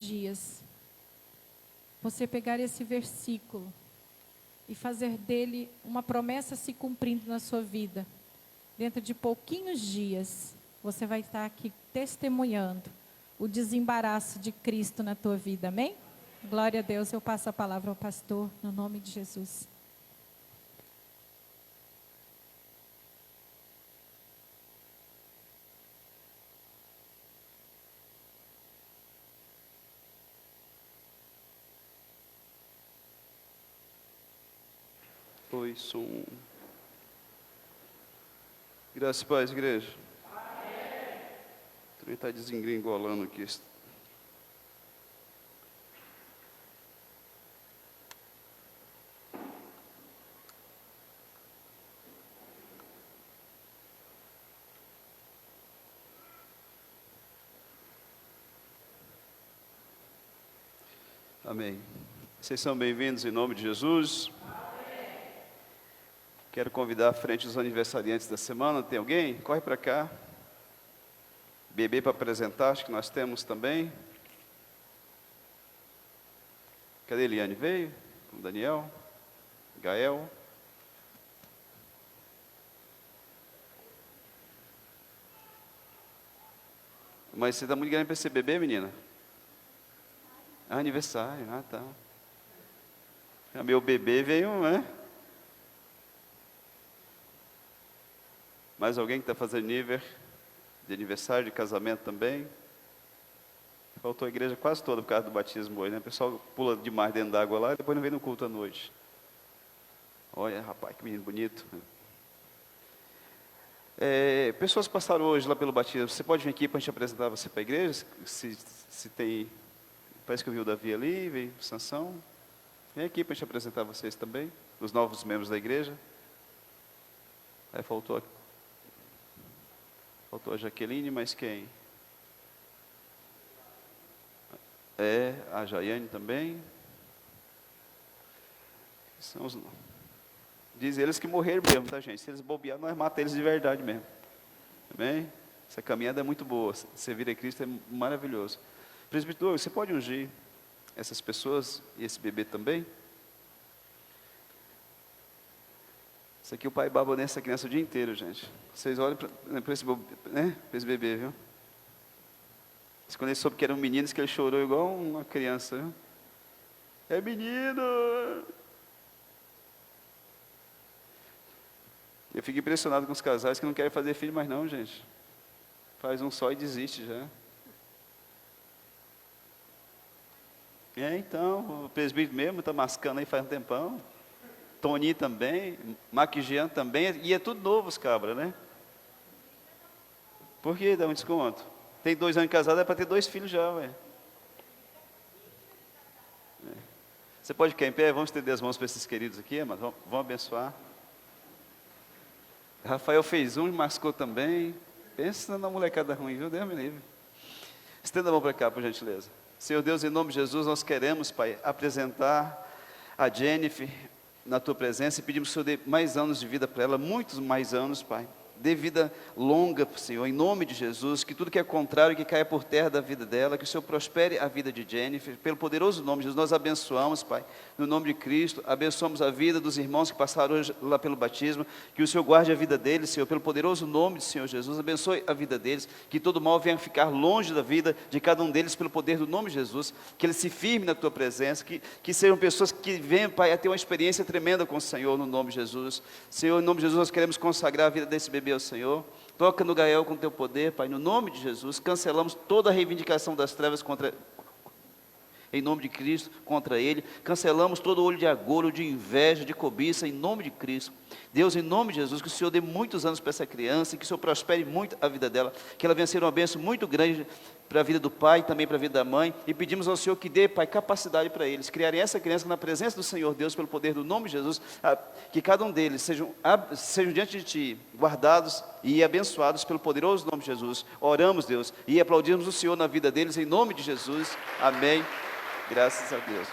dias, você pegar esse versículo e fazer dele uma promessa se cumprindo na sua vida. Dentro de pouquinhos dias, você vai estar aqui testemunhando o desembaraço de Cristo na tua vida, amém? Glória a Deus, eu passo a palavra ao pastor, no nome de Jesus. Oi, som. Graças e paz, igreja. Também está desengringolando aqui. Amém. Vocês são bem-vindos em nome de Jesus. Quero convidar à frente os aniversariantes da semana. Tem alguém? Corre para cá. Bebê para apresentar, acho que nós temos também. Cadê Eliane? Veio? Com Daniel? Gael? Mas você está muito grande para esse bebê, menina? Aniversário, tá. Meu bebê veio, né? Mais alguém que está fazendo de aniversário, de casamento também? Faltou a igreja quase toda por causa do batismo hoje, né? O pessoal pula demais dentro d'água lá e depois não vem no culto à noite. Olha, rapaz, que menino bonito. Pessoas passaram hoje lá pelo batismo. Você pode vir aqui para a gente apresentar você para a igreja? Se tem... Parece que eu vi o Davi ali, veio o Sansão. Vem aqui para a gente apresentar vocês também, os novos membros da igreja. Aí faltou a Jaqueline, mas quem? A Jaiane também. Diz eles que morreram mesmo, tá, gente? Se eles bobear, nós matamos eles de verdade mesmo. Amém? Essa caminhada é muito boa. Servir a Cristo é maravilhoso. Presbítero, você pode ungir essas pessoas e esse bebê também? Isso aqui o pai baba nessa criança o dia inteiro, gente. Vocês olham para esse bebê, viu? Quando ele soube que era um menino, disse que ele chorou igual uma criança, viu? É menino! Eu fico impressionado com os casais que não querem fazer filho mais não, gente. Faz um só e desiste já. Então, o presbítero mesmo está mascando aí faz um tempão. Tony também, Maquijean também, e é tudo novo os cabras, né? Por que dá um desconto? Tem 2 anos de casado, é para ter 2 filhos já, velho. Você pode ficar em pé? Vamos estender as mãos para esses queridos aqui, mas vamos abençoar. Rafael fez um e mascou também. Pensa na molecada ruim, viu? Deus me livre. Estenda a mão para cá, por gentileza. Senhor Deus, em nome de Jesus, nós queremos, Pai, apresentar a Jennifer na Tua presença e pedimos que o Senhor dê mais anos de vida para ela, muitos mais anos, Pai. Dê vida longa, Senhor, em nome de Jesus, que tudo que é contrário, que caia por terra da vida dela, que o Senhor prospere a vida de Jennifer, pelo poderoso nome de Jesus, nós abençoamos, Pai, no nome de Cristo, abençoamos a vida dos irmãos que passaram hoje lá pelo batismo, que o Senhor guarde a vida deles, Senhor, pelo poderoso nome do Senhor Jesus, abençoe a vida deles, que todo mal venha ficar longe da vida de cada um deles, pelo poder do nome de Jesus, que eles se firmem na Tua presença, que sejam pessoas que venham, Pai, a ter uma experiência tremenda com o Senhor, no nome de Jesus. Senhor, em nome de Jesus, nós queremos consagrar a vida desse bebê ao Senhor. Toca no Gael com Teu poder, Pai, no nome de Jesus. Cancelamos toda a reivindicação das trevas em nome de Cristo, contra ele. Cancelamos todo olho de agouro, de inveja, de cobiça, em nome de Cristo. Deus, em nome de Jesus, que o Senhor dê muitos anos para essa criança, e que o Senhor prospere muito a vida dela, que ela venha ser uma bênção muito grande para a vida do pai, também para a vida da mãe, e pedimos ao Senhor que dê, Pai, capacidade para eles, criarem essa criança na presença do Senhor Deus, pelo poder do nome de Jesus, que cada um deles sejam diante de Ti, guardados e abençoados pelo poderoso nome de Jesus. Oramos, Deus, e aplaudimos o Senhor na vida deles, em nome de Jesus. Amém. Graças a Deus.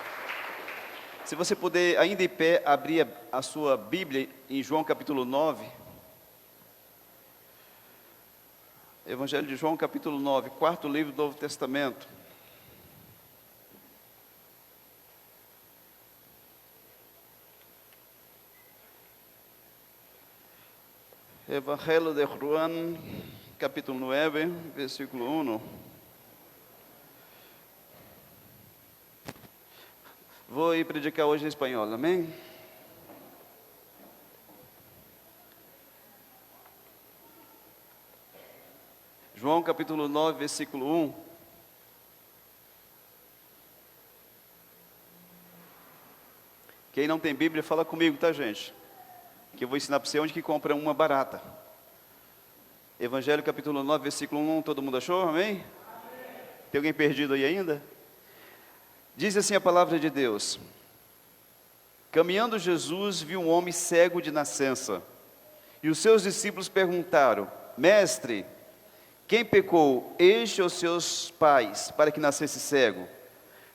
Se você puder, ainda em pé, abrir a sua Bíblia em João capítulo 9. Evangelho de João capítulo 9, quarto livro do Novo Testamento. Evangelho de Juan, capítulo 9, versículo 1. Vou ir predicar hoje em espanhol, amém? João capítulo 9, versículo 1. Quem não tem Bíblia, fala comigo, tá, gente? Que eu vou ensinar para você onde que compra uma barata. Evangelho capítulo 9, versículo 1, todo mundo achou? Amém? Amém. Tem alguém perdido aí ainda? Diz assim a palavra de Deus: caminhando Jesus viu um homem cego de nascença, e os seus discípulos perguntaram: Mestre, quem pecou, este ou seus pais, para que nascesse cego?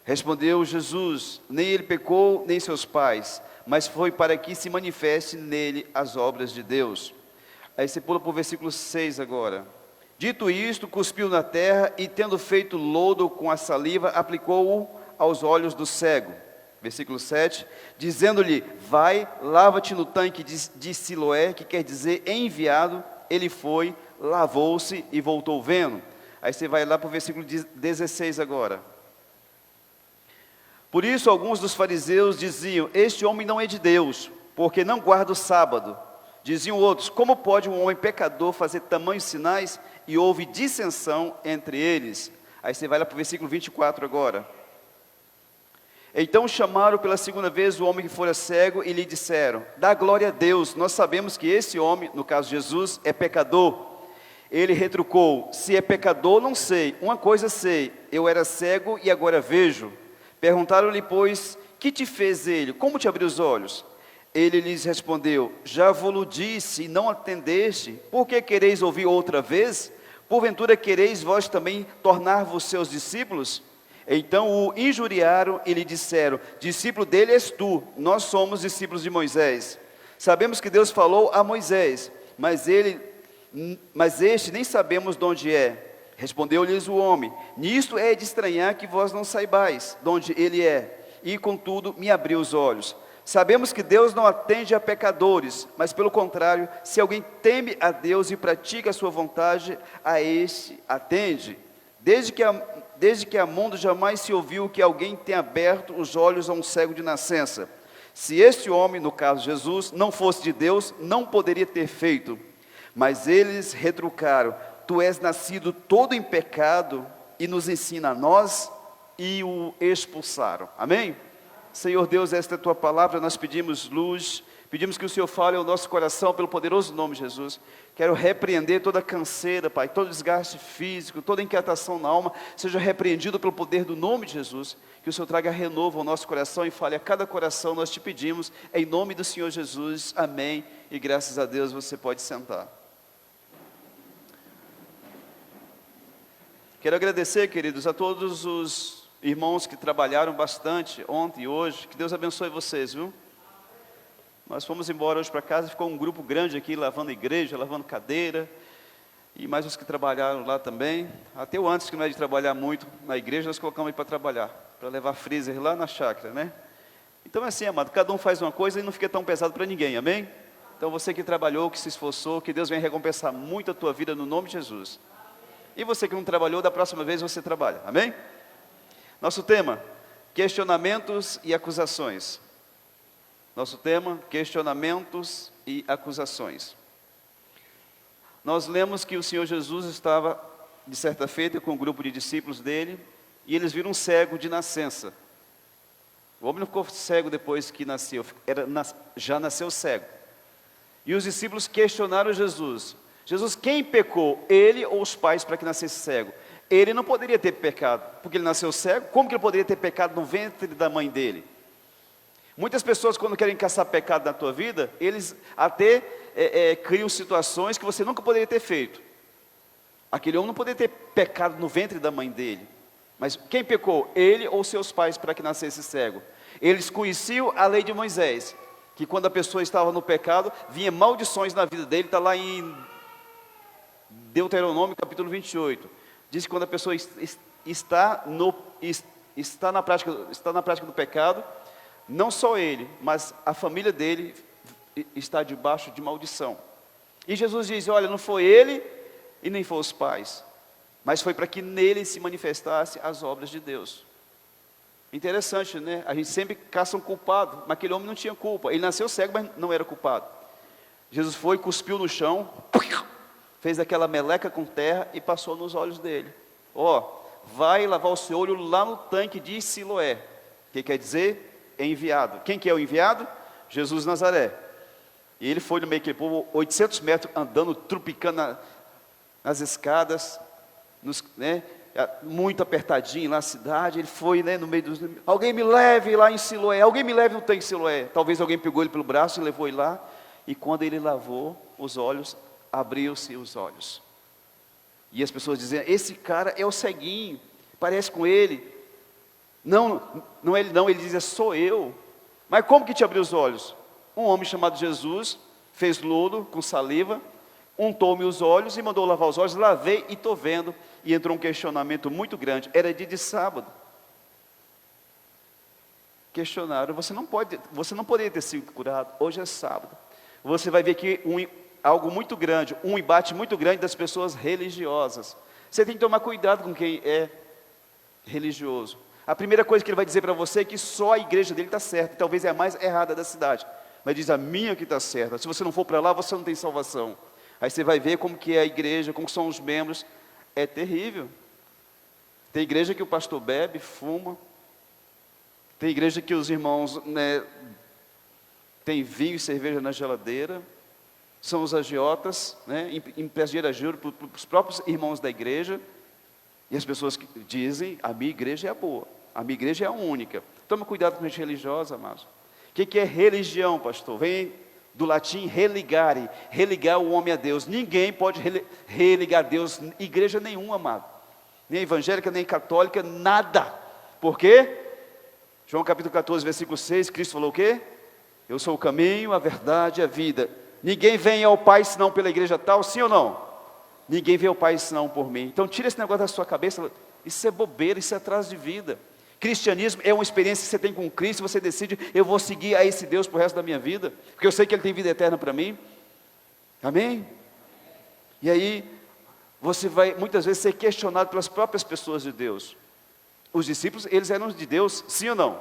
Respondeu Jesus: nem ele pecou, nem seus pais, mas foi para que se manifeste nele as obras de Deus. Aí você pula para o versículo 6 agora. Dito isto, cuspiu na terra e, tendo feito lodo com a saliva, aplicou-o aos olhos do cego. Versículo 7, dizendo-lhe: vai, lava-te no tanque de Siloé, que quer dizer enviado. Ele foi, lavou-se e voltou vendo. Aí você vai lá para o versículo 16 agora. Por isso alguns dos fariseus diziam: este homem não é de Deus, porque não guarda o sábado. Diziam outros: como pode um homem pecador fazer tamanhos sinais? E houve dissensão entre eles. Aí você vai lá para o versículo 24 agora. Então chamaram pela segunda vez o homem que fora cego e lhe disseram: dá glória a Deus, nós sabemos que esse homem, no caso Jesus, é pecador. Ele retrucou: se é pecador, não sei, uma coisa sei, eu era cego e agora vejo. Perguntaram-lhe, pois, que te fez ele? Como te abriu os olhos? Ele lhes respondeu: já vos disse e não atendeste, por que quereis ouvir outra vez? Porventura quereis vós também tornar-vos seus discípulos? Então o injuriaram e lhe disseram: discípulo dele és tu, nós somos discípulos de Moisés. Sabemos que Deus falou a Moisés, mas este nem sabemos de onde é. Respondeu-lhes o homem: nisto é de estranhar que vós não saibais de onde ele é, e contudo me abriu os olhos. Sabemos que Deus não atende a pecadores, mas pelo contrário, se alguém teme a Deus e pratica a sua vontade, a este atende. Desde que há mundo jamais se ouviu que alguém tenha aberto os olhos a um cego de nascença. Se este homem, no caso Jesus, não fosse de Deus, não poderia ter feito. Mas eles retrucaram: tu és nascido todo em pecado e nos ensina a nós, e o expulsaram. Amém? Senhor Deus, esta é a tua palavra, nós pedimos luz, pedimos que o Senhor fale ao nosso coração pelo poderoso nome de Jesus. Quero repreender toda canseira, Pai, todo desgaste físico, toda inquietação na alma, seja repreendido pelo poder do nome de Jesus. Que o Senhor traga renovo ao nosso coração e fale a cada coração, nós te pedimos, em nome do Senhor Jesus, amém. E graças a Deus você pode sentar. Quero agradecer, queridos, a todos os irmãos que trabalharam bastante ontem e hoje. Que Deus abençoe vocês, viu? Nós fomos embora hoje para casa, ficou um grupo grande aqui, lavando a igreja, lavando cadeira, e mais os que trabalharam lá também. Até o antes, que não é de trabalhar muito na igreja, nós colocamos aí para trabalhar, para levar freezer lá na chácara, né? Então é assim, amado, cada um faz uma coisa e não fica tão pesado para ninguém, amém? Então você que trabalhou, que se esforçou, que Deus venha recompensar muito a tua vida no nome de Jesus. E você que não trabalhou, da próxima vez você trabalha, amém? Nosso tema: questionamentos e acusações. Nosso tema: questionamentos e acusações. Nós lemos que o Senhor Jesus estava, de certa feita, com um grupo de discípulos dele, e eles viram um cego de nascença. O homem não ficou cego depois que nasceu, já nasceu cego. E os discípulos questionaram Jesus: Jesus, quem pecou, ele ou os pais, para que nascesse cego? Ele não poderia ter pecado, porque ele nasceu cego. Como que ele poderia ter pecado no ventre da mãe dele? Muitas pessoas, quando querem caçar pecado na tua vida, eles até criam situações que você nunca poderia ter feito. Aquele homem não poderia ter pecado no ventre da mãe dele. Mas quem pecou? Ele ou seus pais, para que nascesse cego? Eles conheciam a lei de Moisés, que quando a pessoa estava no pecado, vinha maldições na vida dele. Está lá em Deuteronômio capítulo 28. Diz que quando a pessoa está na prática do pecado, não só ele, mas a família dele está debaixo de maldição. E Jesus diz, olha, não foi ele e nem foi os pais, mas foi para que nele se manifestasse as obras de Deus. Interessante, né? A gente sempre caça um culpado, mas aquele homem não tinha culpa. Ele nasceu cego, mas não era culpado. Jesus foi, cuspiu no chão, fez aquela meleca com terra e passou nos olhos dele. Vai lavar o seu olho lá no tanque de Siloé. O que quer dizer? Enviado. Quem que é o enviado? Jesus de Nazaré. E ele foi no meio que por 800 metros, andando, trupicando nas escadas, muito apertadinho lá na cidade. Ele foi, no meio dos... Alguém me leve lá em Siloé, alguém me leve no tanque de Siloé. Talvez alguém pegou ele pelo braço e levou ele lá. E quando ele lavou os olhos, abriu-se os olhos. E as pessoas diziam, esse cara é o ceguinho, parece com ele. Não ele não, ele dizia, sou eu. Mas como que te abriu os olhos? Um homem chamado Jesus fez lodo com saliva, untou-me os olhos e mandou lavar os olhos, lavei e estou vendo. E entrou um questionamento muito grande, era dia de sábado. Questionaram, você não poderia ter sido curado, hoje é sábado. Você vai ver que algo muito grande, um embate muito grande das pessoas religiosas. Você tem que tomar cuidado com quem é religioso. A primeira coisa que ele vai dizer para você é que só a igreja dele está certa, talvez é a mais errada da cidade. Mas diz, a minha que está certa, se você não for para lá, você não tem salvação. Aí você vai ver como que é a igreja, como são os membros, é terrível. Tem igreja que o pastor bebe, fuma, tem igreja que os irmãos, tem vinho e cerveja na geladeira, são os agiotas, emprestam juro para os próprios irmãos da igreja, e as pessoas que dizem, a minha igreja é a boa, a minha igreja é a única. Toma cuidado com a gente religiosa, amados. O que é religião, pastor? Vem do latim religare, religar o homem a Deus. Ninguém pode religar Deus, igreja nenhuma, amado. Nem evangélica, nem católica, nada. Por quê? João capítulo 14, versículo 6, Cristo falou o quê? Eu sou o caminho, a verdade e a vida. Ninguém vem ao Pai senão pela igreja tal, sim ou não? Ninguém vê ao Pai senão por mim. Então tira esse negócio da sua cabeça, isso é bobeira, isso é atraso de vida. Cristianismo é uma experiência que você tem com Cristo, você decide, eu vou seguir a esse Deus para o resto da minha vida, porque eu sei que Ele tem vida eterna para mim. Amém? E aí, você vai muitas vezes ser questionado pelas próprias pessoas de Deus. Os discípulos, eles eram de Deus, sim ou não?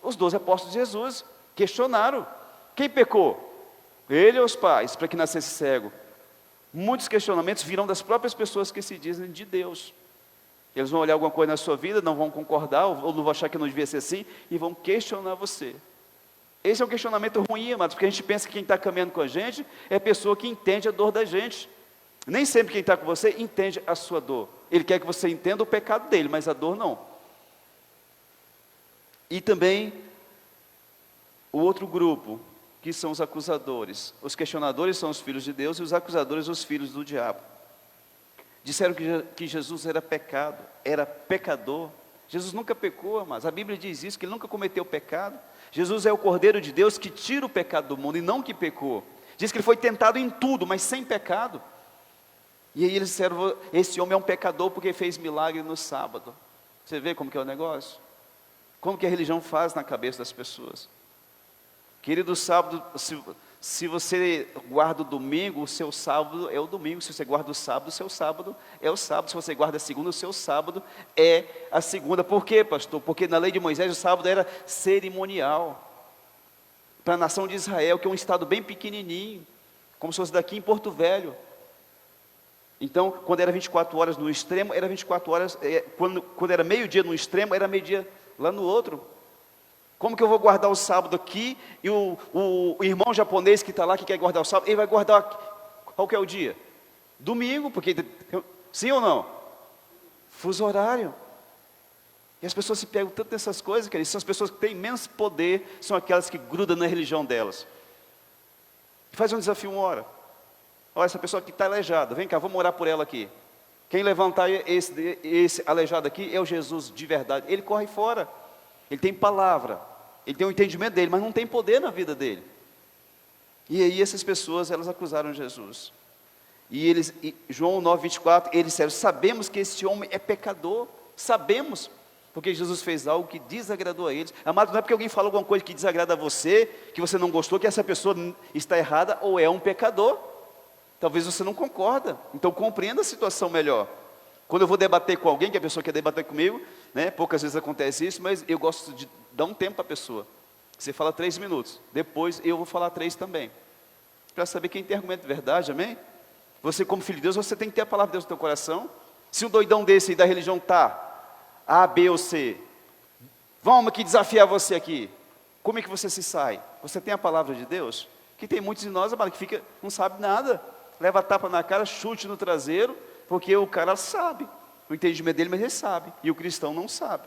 Os 12 apóstolos de Jesus questionaram. Quem pecou? Ele ou os pais, para que nascesse cego? Muitos questionamentos virão das próprias pessoas que se dizem de Deus. Eles vão olhar alguma coisa na sua vida, não vão concordar, ou não vão achar que não devia ser assim, e vão questionar você. Esse é um questionamento ruim, amados, porque a gente pensa que quem está caminhando com a gente é a pessoa que entende a dor da gente. Nem sempre quem está com você entende a sua dor. Ele quer que você entenda o pecado dele, mas a dor não. E também o outro grupo, que são os acusadores. Os questionadores são os filhos de Deus e os acusadores os filhos do diabo. Disseram que Jesus era pecado, era pecador. Jesus nunca pecou, amados. A Bíblia diz isso, que Ele nunca cometeu pecado. Jesus é o Cordeiro de Deus que tira o pecado do mundo e não que pecou. Diz que Ele foi tentado em tudo, mas sem pecado. E aí eles disseram, esse homem é um pecador porque fez milagre no sábado. Você vê como que é o negócio? Como que a religião faz na cabeça das pessoas? Querido, sábado, se você guarda o domingo, o seu sábado é o domingo. Se você guarda o sábado, o seu sábado é o sábado. Se você guarda a segunda, o seu sábado é a segunda. Por quê, pastor? Porque na lei de Moisés o sábado era cerimonial. Para a nação de Israel, que é um estado bem pequenininho, como se fosse daqui em Porto Velho. Então, quando era 24 horas no extremo, era 24 horas, quando era meio-dia no extremo, era meio-dia lá no outro. Como que eu vou guardar o sábado aqui, e o irmão japonês que está lá, que quer guardar o sábado, ele vai guardar, qual que é o dia? Domingo, porque, sim ou não? Fuso horário. E as pessoas se pegam tanto nessas coisas, queridos, são as pessoas que têm imenso poder, são aquelas que grudam na religião delas. Faz um desafio uma hora. Olha, essa pessoa que está aleijada, vem cá, vamos orar por ela aqui. Quem levantar esse aleijado aqui é o Jesus de verdade. Ele corre fora. Ele tem palavra, ele tem o entendimento dele, mas não tem poder na vida dele. E aí essas pessoas, elas acusaram Jesus. E João 9, 24, eles disseram, sabemos que esse homem é pecador, sabemos, porque Jesus fez algo que desagradou a eles. Amado, não é porque alguém falou alguma coisa que desagrada a você, que você não gostou, que essa pessoa está errada ou é um pecador. Talvez você não concorda, então compreenda a situação melhor. Quando eu vou debater com alguém, que a pessoa quer debater comigo, né, poucas vezes acontece isso, mas eu gosto de dar um tempo para a pessoa. Você fala 3 minutos, depois eu vou falar 3 também. Para saber quem tem argumento de verdade, amém? Você como filho de Deus, você tem que ter a palavra de Deus no teu coração. Se um doidão desse aí da religião tá, A, B ou C, vamos aqui desafiar você aqui, como é que você se sai? Você tem a palavra de Deus? Que tem muitos de nós, amado, que fica, não sabe nada, leva tapa na cara, chute no traseiro, porque o cara sabe, o entendimento dele, mas ele sabe, e o cristão não sabe.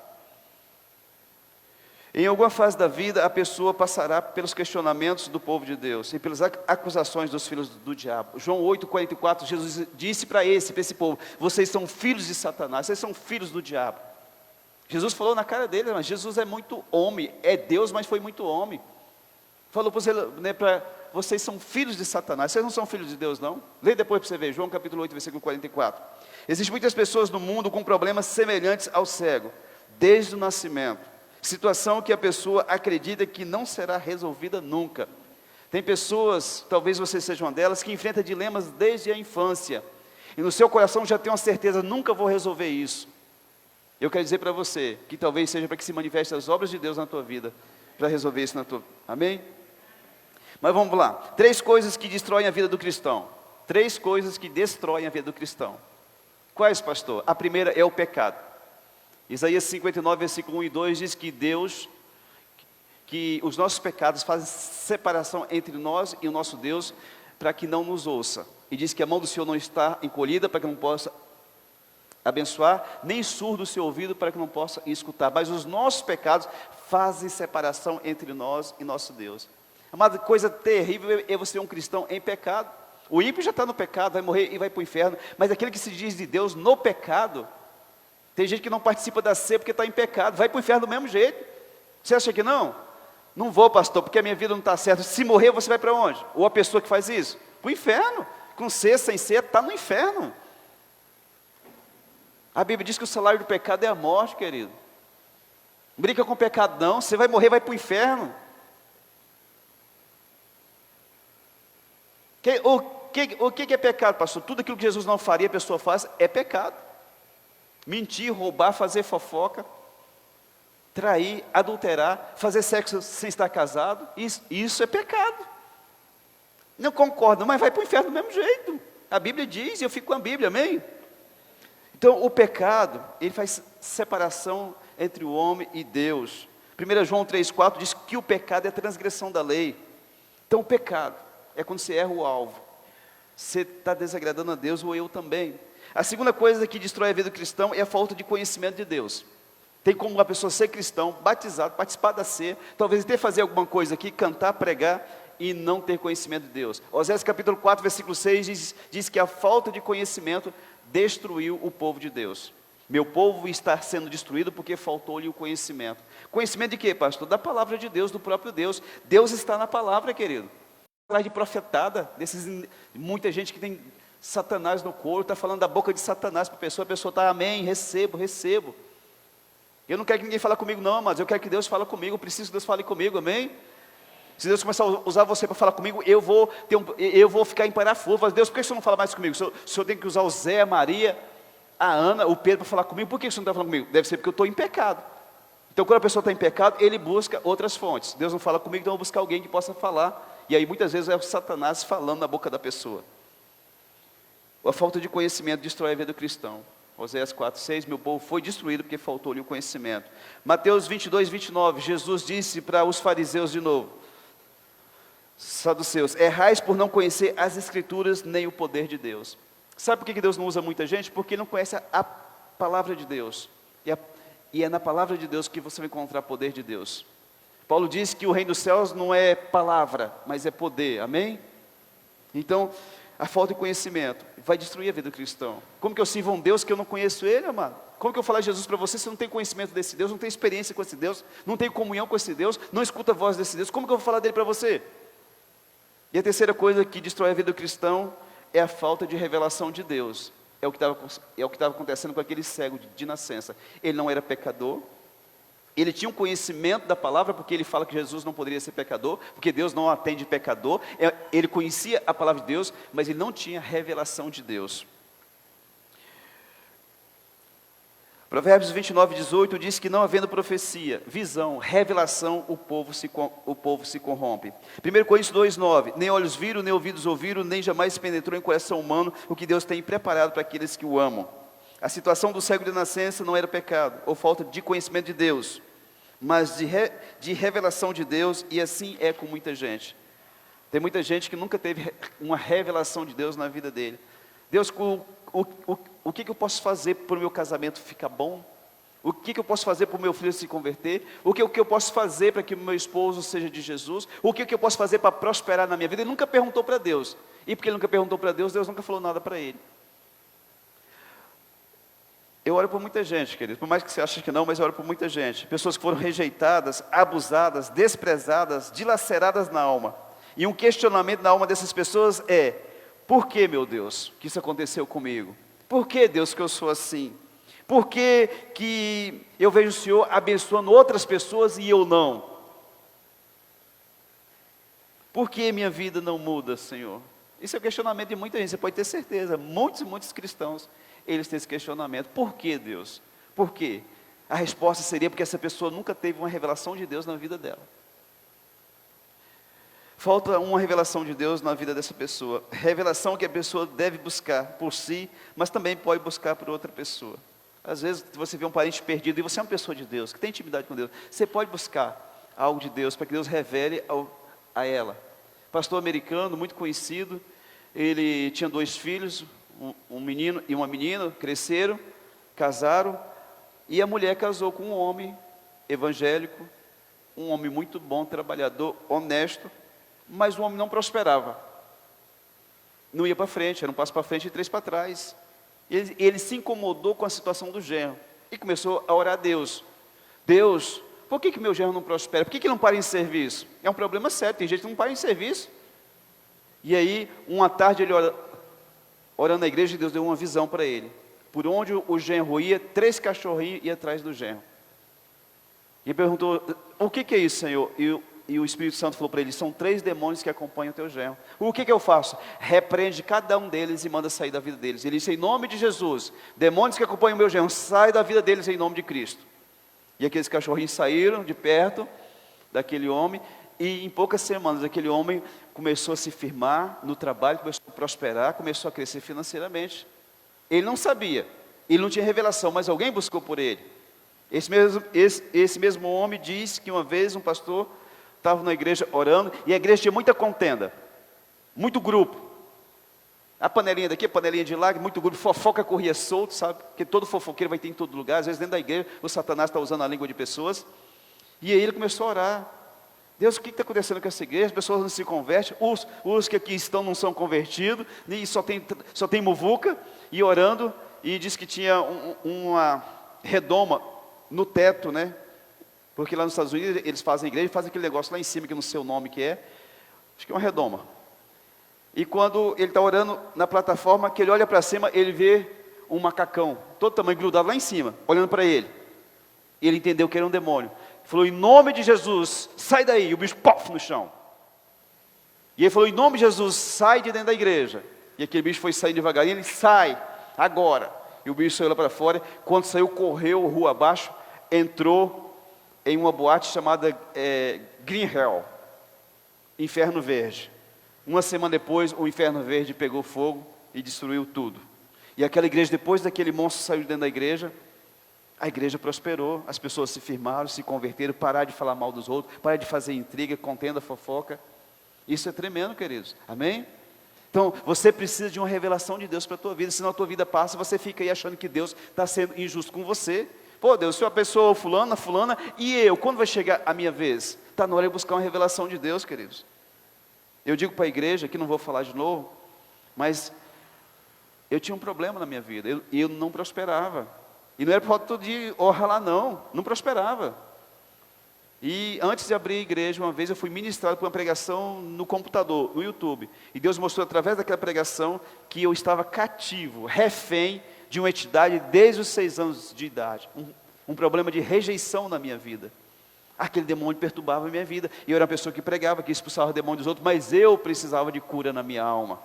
Em alguma fase da vida, a pessoa passará pelos questionamentos do povo de Deus e pelas acusações dos filhos do diabo. João 8,44, Jesus disse para esse povo: vocês são filhos de Satanás, vocês são filhos do diabo. Jesus falou na cara dele, mas Jesus é muito homem, é Deus, mas foi muito homem. Falou para vocês são filhos de Satanás, vocês não são filhos de Deus não? Lê depois para você ver, João capítulo 8, versículo 44. Existem muitas pessoas no mundo com problemas semelhantes ao cego, desde o nascimento. Situação que a pessoa acredita que não será resolvida nunca. Tem pessoas, talvez você seja uma delas, que enfrenta dilemas desde a infância. E no seu coração já tem uma certeza, nunca vou resolver isso. Eu quero dizer para você, que talvez seja para que se manifeste as obras de Deus na tua vida, para resolver isso na tua vida. Amém? Mas vamos lá. 3 coisas que destroem a vida do cristão. 3 coisas que destroem a vida do cristão. Quais, pastor? A primeira é o pecado. Isaías 59, versículo 1 e 2 diz que que os nossos pecados fazem separação entre nós e o nosso Deus, para que não nos ouça. E diz que a mão do Senhor não está encolhida, para que não possa abençoar, nem surdo o seu ouvido, para que não possa escutar. Mas os nossos pecados fazem separação entre nós e nosso Deus. Amada, coisa terrível é você ser um cristão em pecado. O ímpio já está no pecado, vai morrer e vai para o inferno. Mas aquele que se diz de Deus no pecado, tem gente que não participa da ceia porque está em pecado, vai para o inferno do mesmo jeito. Você acha que não? Não vou, pastor, porque a minha vida não está certa. Se morrer, você vai para onde? Ou a pessoa que faz isso? Para o inferno. Com ceia, sem ceia, está no inferno. A Bíblia diz que o salário do pecado é a morte, querido. Não brinca com o pecado não, você vai morrer, vai para o inferno. O que é pecado, pastor? Tudo aquilo que Jesus não faria, a pessoa faz, é pecado. Mentir, roubar, fazer fofoca, trair, adulterar, fazer sexo sem estar casado, isso é pecado. Não concordo, mas vai para o inferno do mesmo jeito. A Bíblia diz, e eu fico com a Bíblia, amém? Então, o pecado, ele faz separação entre o homem e Deus. 1 João 3,4 diz que o pecado é a transgressão da lei. Então, o pecado é quando você erra o alvo. Você está desagradando a Deus, ou eu também. A segunda coisa que destrói a vida do cristão é a falta de conhecimento de Deus. Tem como uma pessoa ser cristão, batizado, participar da ceia, talvez até fazer alguma coisa aqui, cantar, pregar, e não ter conhecimento de Deus. Oséias capítulo 4, versículo 6 diz que a falta de conhecimento destruiu o povo de Deus. Meu povo está sendo destruído porque faltou-lhe o conhecimento. Conhecimento de quê, pastor? Da palavra de Deus, do próprio Deus. Deus está na palavra, querido. Atrás de profetada, muita gente que tem Satanás no corpo, está falando da boca de Satanás para a pessoa está, amém, recebo. Eu não quero que ninguém fale comigo não, mas eu quero que Deus fale comigo, eu preciso que Deus fale comigo, amém? Se Deus começar a usar você para falar comigo, eu vou ficar em parafuso. Mas Deus, por que você não fala mais comigo? O senhor tem que usar o Zé, a Maria, a Ana, o Pedro para falar comigo. Por que você não está falando comigo? Deve ser porque eu estou em pecado. Então quando a pessoa está em pecado, ele busca outras fontes. Deus não fala comigo, então eu vou buscar alguém que possa falar. E aí muitas vezes é o Satanás falando na boca da pessoa. A falta de conhecimento destrói a vida do cristão. Oséias 4,6, meu povo foi destruído porque faltou-lhe o conhecimento. Mateus 22, 29, Jesus disse para os fariseus de novo, saduceus, errais por não conhecer as escrituras nem o poder de Deus. Sabe por que Deus não usa muita gente? Porque não conhece a palavra de Deus. E é na palavra de Deus que você vai encontrar poder de Deus. Paulo diz que o reino dos céus não é palavra, mas é poder, amém? Então, a falta de conhecimento vai destruir a vida do cristão. Como que eu sirvo a um Deus que eu não conheço Ele, amado? Como que eu falar de Jesus para você se não tem conhecimento desse Deus, não tem experiência com esse Deus, não tem comunhão com esse Deus, não escuta a voz desse Deus? Como que eu vou falar dele para você? E a terceira coisa que destrói a vida do cristão é a falta de revelação de Deus. É o que estava acontecendo com aquele cego de nascença. Ele não era pecador, Ele tinha um conhecimento da palavra, porque ele fala que Jesus não poderia ser pecador, porque Deus não atende pecador. Ele conhecia a palavra de Deus, mas ele não tinha revelação de Deus. Provérbios 29:18 diz que não havendo profecia, visão, revelação, o povo se corrompe. 1 Coríntios 2:9, nem olhos viram, nem ouvidos ouviram, nem jamais penetrou em coração humano o que Deus tem preparado para aqueles que o amam. A situação do cego de nascença não era pecado, ou falta de conhecimento de Deus, mas de revelação de Deus, e assim é com muita gente. Tem muita gente que nunca teve uma revelação de Deus na vida dele. Deus, o que eu posso fazer para o meu casamento ficar bom? O que eu posso fazer para o meu filho se converter? O que eu posso fazer para que o meu esposo seja de Jesus? O que eu posso fazer para prosperar na minha vida? Ele nunca perguntou para Deus. E porque ele nunca perguntou para Deus, Deus nunca falou nada para ele. Eu oro por muita gente, querido, por mais que você ache que não, mas eu oro por muita gente. Pessoas que foram rejeitadas, abusadas, desprezadas, dilaceradas na alma. E um questionamento na alma dessas pessoas é: por que, meu Deus, que isso aconteceu comigo? Por que, Deus, que eu sou assim? Por que eu vejo o Senhor abençoando outras pessoas e eu não? Por que minha vida não muda, Senhor? Isso é o questionamento de muita gente, você pode ter certeza. Muitos e muitos cristãos, eles têm esse questionamento. Por que, Deus? Por quê? A resposta seria porque essa pessoa nunca teve uma revelação de Deus na vida dela. Falta uma revelação de Deus na vida dessa pessoa. Revelação que a pessoa deve buscar por si, mas também pode buscar por outra pessoa. Às vezes você vê um parente perdido e você é uma pessoa de Deus, que tem intimidade com Deus. Você pode buscar algo de Deus para que Deus revele a ela. Pastor americano, muito conhecido, ele tinha 2 filhos, um menino e uma menina, cresceram, casaram, e a mulher casou com um homem evangélico, um homem muito bom, trabalhador, honesto, mas o homem não prosperava, não ia para frente, era um passo para frente e 3 para trás. Ele se incomodou com a situação do genro, e começou a orar a Deus: Deus, por que meu genro não prospera? Por que ele não para em serviço? É um problema sério, tem gente que não para em serviço. E aí, uma tarde ele orando na igreja, Deus deu uma visão para ele. Por onde o genro ia, 3 cachorrinhos iam atrás do genro. E ele perguntou: o que é isso, Senhor? E o Espírito Santo falou para ele: são 3 demônios que acompanham o teu genro. O que eu faço? Repreende cada um deles e manda sair da vida deles. Ele disse: em nome de Jesus, demônios que acompanham o meu genro, sai da vida deles em nome de Cristo. E aqueles cachorrinhos saíram de perto daquele homem, e em poucas semanas aquele homem começou a se firmar no trabalho, começou a prosperar, começou a crescer financeiramente. Ele não sabia, ele não tinha revelação, mas alguém buscou por ele. Esse mesmo homem diz que uma vez um pastor estava na igreja orando, e a igreja tinha muita contenda, muito grupo. A panelinha daqui, a panelinha de lá, muito grupo, fofoca corria solto, sabe? Porque todo fofoqueiro vai ter em todo lugar. Às vezes dentro da igreja, o Satanás está usando a língua de pessoas. E aí ele começou a orar: Deus, o que está acontecendo com essa igreja? As pessoas não se convertem, os que aqui estão não são convertidos, e só tem muvuca. E orando, e disse que tinha uma redoma no teto, né? Porque lá nos Estados Unidos eles fazem igreja, fazem aquele negócio lá em cima, que eu não sei o nome que é, acho que é uma redoma. E quando ele está orando na plataforma, que ele olha para cima, ele vê um macacão, todo tamanho, grudado lá em cima, olhando para ele. E ele entendeu que era um demônio. Falou: em nome de Jesus, sai daí. E o bicho, pof, no chão. E ele falou: em nome de Jesus, sai de dentro da igreja. E aquele bicho foi saindo devagarinho, ele: sai, agora. E o bicho saiu lá para fora. Quando saiu, correu rua abaixo, entrou em uma boate chamada Green Hell, Inferno Verde. Uma semana depois, o Inferno Verde pegou fogo e destruiu tudo. E aquela igreja, depois daquele monstro saiu de dentro da igreja, a igreja prosperou, as pessoas se firmaram, se converteram, pararam de falar mal dos outros, pararam de fazer intriga, contenda, fofoca. Isso é tremendo, queridos. Amém? Então, você precisa de uma revelação de Deus para a tua vida, senão a tua vida passa, você fica aí achando que Deus está sendo injusto com você. Pô, Deus, se uma pessoa fulana, e eu, quando vai chegar a minha vez? Está na hora de buscar uma revelação de Deus, queridos. Eu digo para a igreja, que não vou falar de novo, mas eu tinha um problema na minha vida, eu não prosperava. E não era por falta de honra lá, não prosperava. E antes de abrir a igreja, uma vez eu fui ministrado por uma pregação no computador, no YouTube. E Deus mostrou através daquela pregação que eu estava cativo, refém de uma entidade desde os 6 anos de idade. um problema de rejeição na minha vida. Aquele demônio perturbava a minha vida. E eu era uma pessoa que pregava, que expulsava o demônio dos outros, mas eu precisava de cura na minha alma.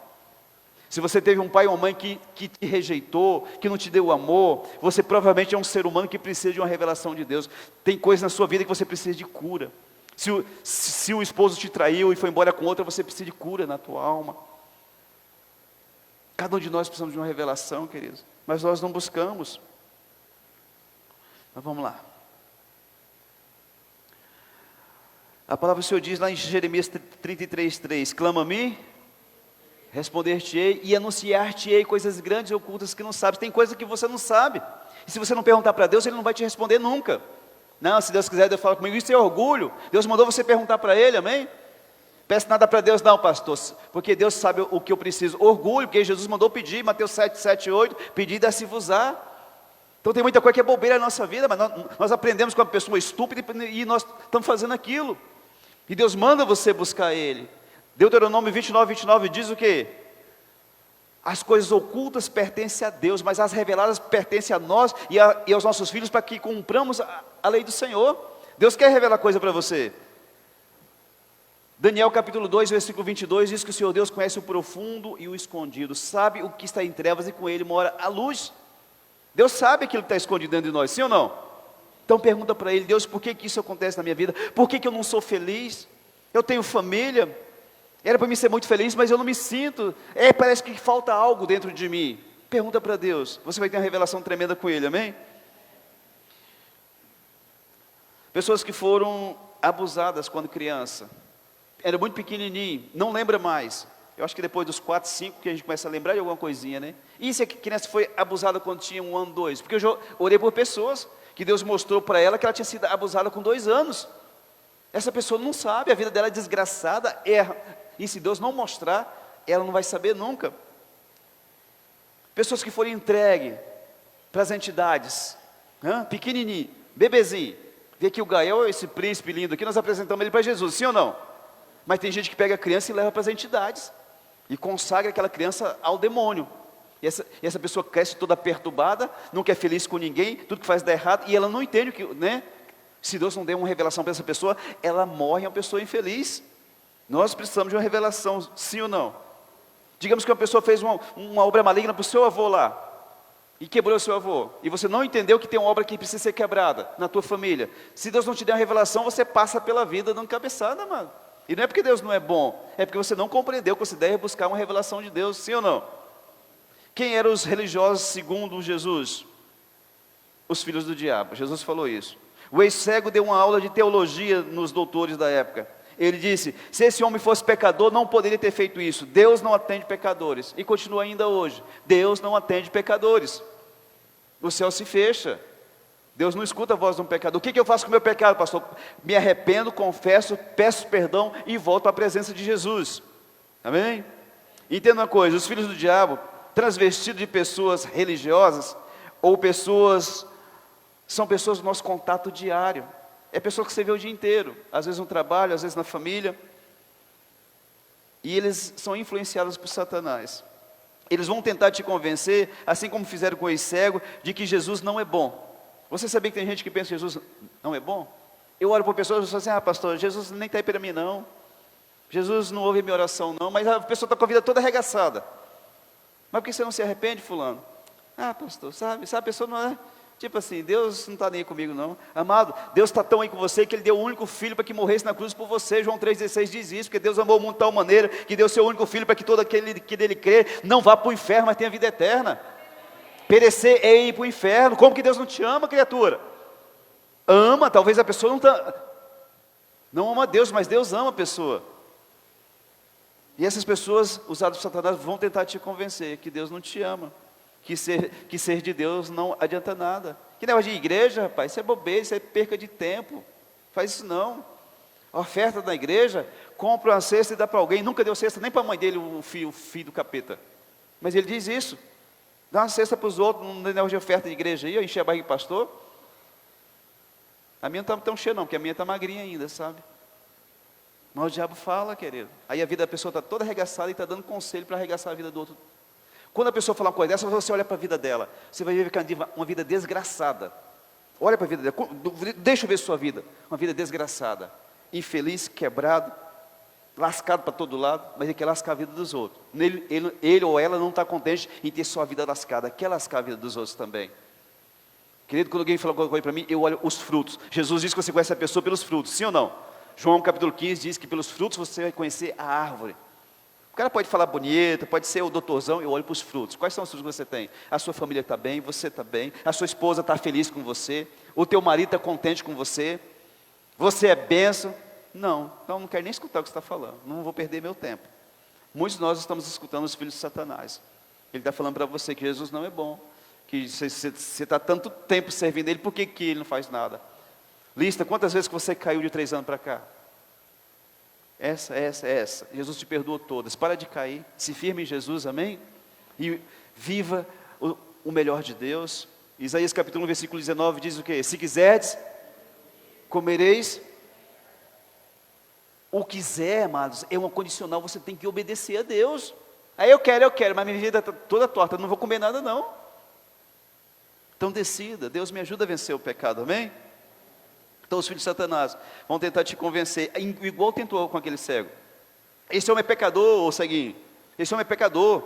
Se você teve um pai ou uma mãe que te rejeitou, que não te deu amor, você provavelmente é um ser humano que precisa de uma revelação de Deus. Tem coisas na sua vida que você precisa de cura. Se o esposo te traiu e foi embora com outra, você precisa de cura na tua alma. Cada um de nós precisamos de uma revelação, queridos, mas nós não buscamos. Mas vamos lá. A palavra do Senhor diz lá em Jeremias 33:3, clama-me, responder-te-ei e anunciar-te-ei coisas grandes e ocultas que não sabes. Tem coisa que você não sabe, e se você não perguntar para Deus, Ele não vai te responder nunca. Não, se Deus quiser, Deus fala comigo, isso é orgulho. Deus mandou você perguntar para Ele, amém? Peço nada para Deus não, pastor, porque Deus sabe o que eu preciso. Orgulho, porque Jesus mandou pedir, Mateus 7:7-8, pedir e dar-se-vos-á. Então tem muita coisa que é bobeira na nossa vida, mas nós aprendemos com uma pessoa estúpida e nós estamos fazendo aquilo. E Deus manda você buscar Ele. Deuteronômio 29:29 diz o quê? As coisas ocultas pertencem a Deus, mas as reveladas pertencem a nós e aos nossos filhos para que cumpramos a lei do Senhor. Deus quer revelar coisa para você. Daniel capítulo 2, versículo 22 diz que o Senhor Deus conhece o profundo e o escondido, sabe o que está em trevas e com Ele mora a luz. Deus sabe aquilo que está escondido dentro de nós, sim ou não? Então pergunta para Ele, Deus, por que isso acontece na minha vida? Por que eu não sou feliz? Eu tenho família, era para mim ser muito feliz, mas eu não me sinto, parece que falta algo dentro de mim. Pergunta para Deus, você vai ter uma revelação tremenda com Ele, amém? Pessoas que foram abusadas quando criança, era muito pequenininho, não lembra mais. Eu acho que depois dos 4, 5 que a gente começa a lembrar de alguma coisinha, né? E se a criança foi abusada quando tinha 1 ano, 2? Porque eu já orei por pessoas que Deus mostrou para ela que ela tinha sido abusada com 2 anos. Essa pessoa não sabe, a vida dela é desgraçada, erra. E se Deus não mostrar, ela não vai saber nunca. Pessoas que foram entregues para as entidades, pequenininho, bebezinho. Vê aqui o Gael, esse príncipe lindo aqui, nós apresentamos ele para Jesus, sim ou não? Mas tem gente que pega a criança e leva para as entidades. E consagra aquela criança ao demônio. E essa pessoa cresce toda perturbada, não quer feliz com ninguém, tudo que faz dá errado, e ela não entende o que, né? Se Deus não der uma revelação para essa pessoa, ela morre, é uma pessoa infeliz. Nós precisamos de uma revelação, sim ou não? Digamos que uma pessoa fez uma obra maligna para o seu avô lá, e quebrou o seu avô, e você não entendeu que tem uma obra que precisa ser quebrada na tua família. Se Deus não te der uma revelação, você passa pela vida dando cabeçada, mano. E não é porque Deus não é bom, é porque você não compreendeu que você deve buscar uma revelação de Deus, sim ou não? Quem eram os religiosos segundo Jesus? Os filhos do diabo, Jesus falou isso. O ex-cego deu uma aula de teologia nos doutores da época. Ele disse, se esse homem fosse pecador, não poderia ter feito isso. Deus não atende pecadores. E continua ainda hoje, Deus não atende pecadores. O céu se fecha. Deus não escuta a voz de um pecador. O que eu faço com o meu pecado, pastor? Me arrependo, confesso, peço perdão e volto à presença de Jesus. Amém? Entenda uma coisa, os filhos do diabo, transvestidos de pessoas religiosas, ou são pessoas do nosso contato diário. É pessoa que você vê o dia inteiro, às vezes no trabalho, às vezes na família. E eles são influenciados por Satanás. Eles vão tentar te convencer, assim como fizeram com o ex-cego, de que Jesus não é bom. Você sabia que tem gente que pensa que Jesus não é bom? Eu oro por pessoas e falo assim, pastor, Jesus nem está aí para mim não. Jesus não ouve minha oração não, mas a pessoa está com a vida toda arregaçada. Mas por que você não se arrepende, fulano? Pastor, sabe, a pessoa não é, tipo assim, Deus não está nem aí comigo não. Amado, Deus está tão aí com você que Ele deu o único filho para que morresse na cruz por você. João 3,16 diz isso, porque Deus amou o mundo de tal maneira, que deu seu único filho para que todo aquele que dele crê, não vá para o inferno, mas tenha vida eterna. Perecer é ir para o inferno. Como que Deus não te ama, criatura? Ama, talvez a pessoa não ama Deus, mas Deus ama a pessoa. E essas pessoas, usadas por Satanás, vão tentar te convencer que Deus não te ama, que ser de Deus não adianta nada. Que negócio de igreja, rapaz, isso é bobeira, isso é perca de tempo. Faz isso não. A oferta da igreja, compra uma cesta e dá para alguém. Nunca deu cesta nem para a mãe dele, o filho do capeta. Mas ele diz isso. Dá uma cesta para os outros, não tem negócio de oferta de igreja aí, eu enchi a barriga de pastor. A minha não está tão cheia não, porque a minha está magrinha ainda, sabe? Mas o diabo fala, querido. Aí a vida da pessoa está toda arregaçada e está dando conselho para arregaçar a vida do outro. Quando a pessoa falar uma coisa dessa, você olha para a vida dela, você vai viver uma vida desgraçada. Olha para a vida dela, deixa eu ver sua vida. Uma vida desgraçada, infeliz, quebrado, lascado para todo lado, mas ele quer lascar a vida dos outros. Ele ou ela não está contente em ter sua vida lascada, quer lascar a vida dos outros também. Querido, quando alguém fala alguma coisa para mim, eu olho os frutos. Jesus diz que você conhece a pessoa pelos frutos, sim ou não? João capítulo 15 diz que pelos frutos você vai conhecer a árvore. O cara pode falar bonito, pode ser o doutorzão, eu olho para os frutos. Quais são os frutos que você tem? A sua família está bem, você está bem, a sua esposa está feliz com você, o teu marido está contente com você, você é bênção. Não, então não quero nem escutar o que você está falando, não vou perder meu tempo. Muitos de nós estamos escutando os filhos de Satanás. Ele está falando para você que Jesus não é bom, que você está tanto tempo servindo Ele, por que Ele não faz nada? Lista, quantas vezes que você caiu de 3 anos para cá? Essa. Jesus te perdoou todas. Para de cair, se firme em Jesus, amém? E viva o melhor de Deus. Isaías capítulo 1, versículo 19 diz o quê? Se quiserdes, comereis. O quiser, amados, é uma condicional, você tem que obedecer a Deus. Aí eu quero, mas minha vida está toda torta, não vou comer nada não. Então decida, Deus me ajuda a vencer o pecado, amém? Então os filhos de Satanás vão tentar te convencer, igual tentou com aquele cego. Esse homem é pecador, ô ceguinho. Esse homem é pecador.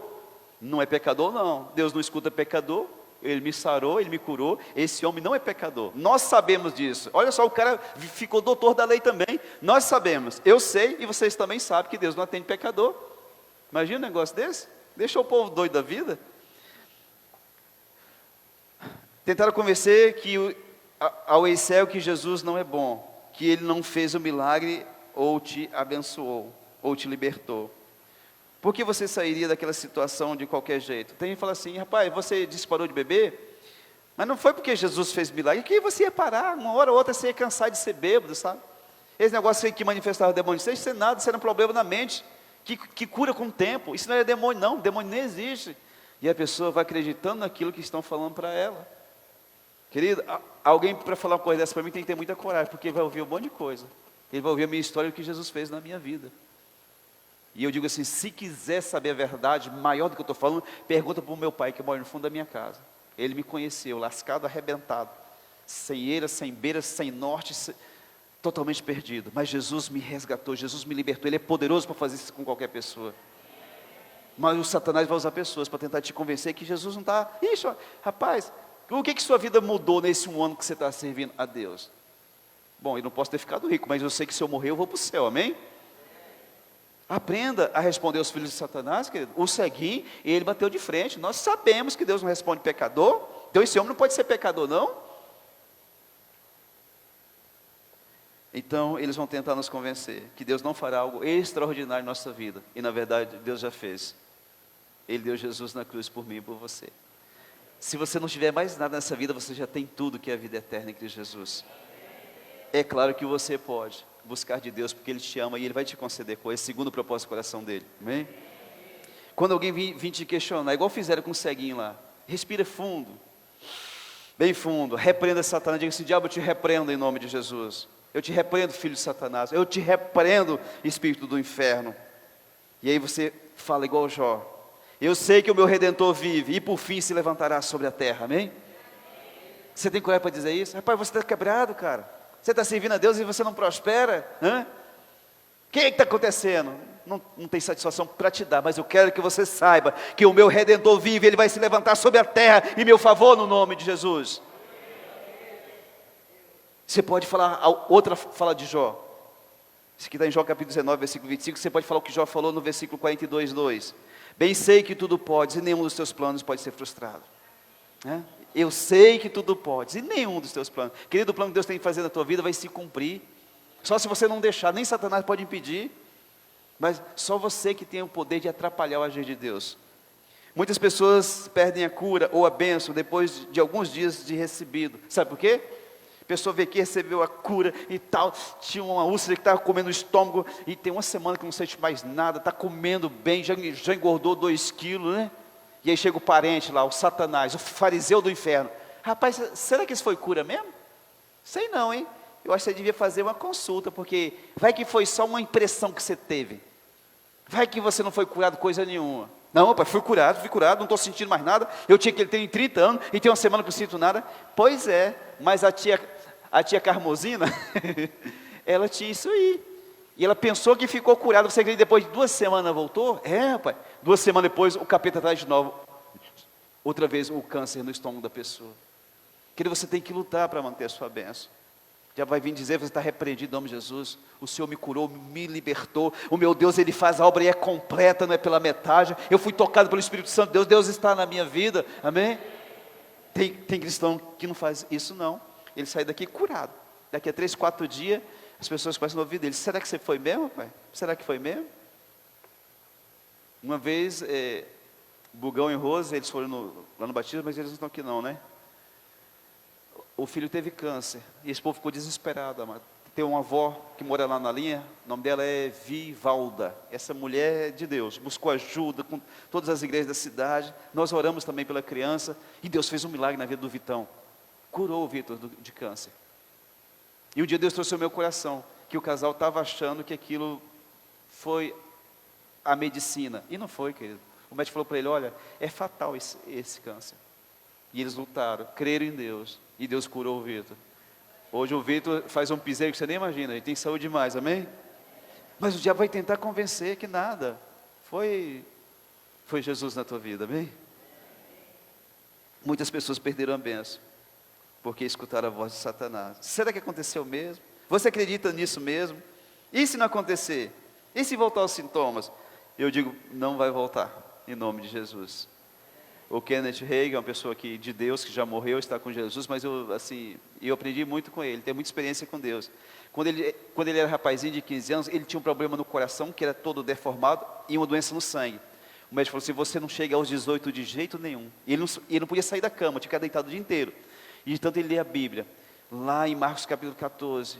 Não é pecador não, Deus não escuta pecador. Ele me sarou, Ele me curou. Esse homem não é pecador, nós sabemos disso. Olha só, o cara ficou doutor da lei também. Nós sabemos, eu sei e vocês também sabem que Deus não atende pecador. Imagina um negócio desse, deixa o povo doido da vida. Tentaram convencer ao ex-cego que Jesus não é bom, que Ele não fez o milagre, ou te abençoou, ou te libertou. Por que você sairia daquela situação de qualquer jeito? Tem gente que fala assim, rapaz, você disse que parou de beber, mas não foi porque Jesus fez milagre, que você ia parar, uma hora ou outra você ia cansar de ser bêbado, sabe? Esse negócio aí que manifestava demônio, isso é nada, isso era um problema na mente, que cura com o tempo. Isso não é demônio não, demônio nem existe. E a pessoa vai acreditando naquilo que estão falando para ela. Querido, alguém para falar uma coisa dessa para mim tem que ter muita coragem, porque ele vai ouvir um monte de coisa. Ele vai ouvir a minha história, o que Jesus fez na minha vida. E eu digo assim, se quiser saber a verdade, maior do que eu estou falando, pergunta para o meu pai que mora no fundo da minha casa. Ele me conheceu, lascado, arrebentado, sem eira, sem beira, sem norte, totalmente perdido. Mas Jesus me resgatou, Jesus me libertou. Ele é poderoso para fazer isso com qualquer pessoa. Mas o Satanás vai usar pessoas para tentar te convencer que Jesus não está... Ixi, rapaz, o que sua vida mudou nesse 1 ano que você está servindo a Deus? Bom, eu não posso ter ficado rico, mas eu sei que se eu morrer eu vou para o céu, amém? Aprenda a responder aos filhos de Satanás, querido. O ceguinho, ele bateu de frente. Nós sabemos que Deus não responde pecador. Então esse homem não pode ser pecador, não. Então eles vão tentar nos convencer que Deus não fará algo extraordinário em nossa vida. E na verdade Deus já fez. Ele deu Jesus na cruz por mim e por você. Se você não tiver mais nada nessa vida, você já tem tudo que é a vida eterna em Cristo Jesus. É claro que você pode buscar de Deus, porque Ele te ama e Ele vai te conceder coisas, segundo o propósito do coração dEle, amém? Quando alguém vir te questionar, igual fizeram com o ceguinho lá, respira fundo, bem fundo, repreenda Satanás, diga assim, diabo, eu te repreendo em nome de Jesus, eu te repreendo, filho de Satanás, eu te repreendo, espírito do inferno. E aí você fala igual Jó, eu sei que o meu Redentor vive, e por fim se levantará sobre a terra, amém? Você tem coragem para dizer isso? Rapaz, você está quebrado, cara. Você está servindo a Deus e você não prospera? O que está acontecendo? Não tem satisfação para te dar, mas eu quero que você saiba que o meu Redentor vive, Ele vai se levantar sobre a terra em meu favor no nome de Jesus. Você pode falar, outra fala de Jó. Isso aqui está em Jó capítulo 19, versículo 25, você pode falar o que Jó falou no versículo 42, 2. Bem sei que tudo podes e nenhum dos teus planos pode ser frustrado. Eu sei que tudo podes, e nenhum dos teus planos. Querido, o plano que Deus tem que fazer na tua vida vai se cumprir. Só se você não deixar, nem Satanás pode impedir. Mas só você que tem o poder de atrapalhar o agir de Deus. Muitas pessoas perdem a cura ou a bênção depois de alguns dias de recebido. Sabe por quê? A pessoa vê que recebeu a cura e tal, tinha uma úlcera que estava comendo o estômago, e tem uma semana que não sente mais nada, está comendo bem, já engordou 2 quilos, né? E aí chega o parente lá, o Satanás, o fariseu do inferno. Rapaz, será que isso foi cura mesmo? Sei não, hein? Eu acho que você devia fazer uma consulta, porque vai que foi só uma impressão que você teve. Vai que você não foi curado coisa nenhuma. Não, pai, fui curado, não estou sentindo mais nada. Eu tinha que ele tem 30 anos e tem uma semana que eu não sinto nada. Pois é, mas a tia Carmosina, ela tinha isso aí. E ela pensou que ficou curada. Você acredita que depois de 2 semanas voltou? É, pai. 2 semanas depois, o capeta traz de novo. Outra vez o câncer no estômago da pessoa. Querido, você tem que lutar para manter a sua bênção. Já vai vir dizer, você está repreendido em nome de Jesus. O Senhor me curou, me libertou. O meu Deus, Ele faz a obra e é completa, não é pela metade. Eu fui tocado pelo Espírito Santo de Deus. Deus está na minha vida, amém? Tem cristão que não faz isso não. Ele sai daqui curado. Daqui a 3, 4 dias, as pessoas começam a ouvir dele. Será que você foi mesmo, pai? Será que foi mesmo? Uma vez, Bugão e Rose, eles foram lá no batismo, mas eles não estão aqui não, né? O filho teve câncer, e esse povo ficou desesperado, amado. Tem uma avó que mora lá na linha, o nome dela é Vivalda. Essa mulher é de Deus, buscou ajuda com todas as igrejas da cidade. Nós oramos também pela criança, e Deus fez um milagre na vida do Vitão. Curou o Vitor de câncer. E um dia Deus trouxe ao meu coração, que o casal estava achando que aquilo foi a medicina. E não foi, querido. O médico falou para ele, olha, é fatal esse câncer. E eles lutaram, creram em Deus, e Deus curou o Vitor. Hoje o Vitor faz um piseiro que você nem imagina, ele tem saúde demais, amém? Mas o diabo vai tentar convencer que nada, foi Jesus na tua vida, amém? Muitas pessoas perderam a bênção, porque escutaram a voz de Satanás. Será que aconteceu mesmo? Você acredita nisso mesmo? E se não acontecer? E se voltar aos sintomas? Eu digo, não vai voltar, em nome de Jesus. O Kenneth Hagin é uma pessoa de Deus, que já morreu, está com Jesus, mas eu aprendi muito com ele, tem muita experiência com Deus. Quando ele era rapazinho de 15 anos, ele tinha um problema no coração, que era todo deformado, e uma doença no sangue. O médico falou assim, você não chega aos 18 de jeito nenhum. E ele não podia sair da cama, tinha que ficar deitado o dia inteiro. E de tanto ele ler a Bíblia, lá em Marcos capítulo 14,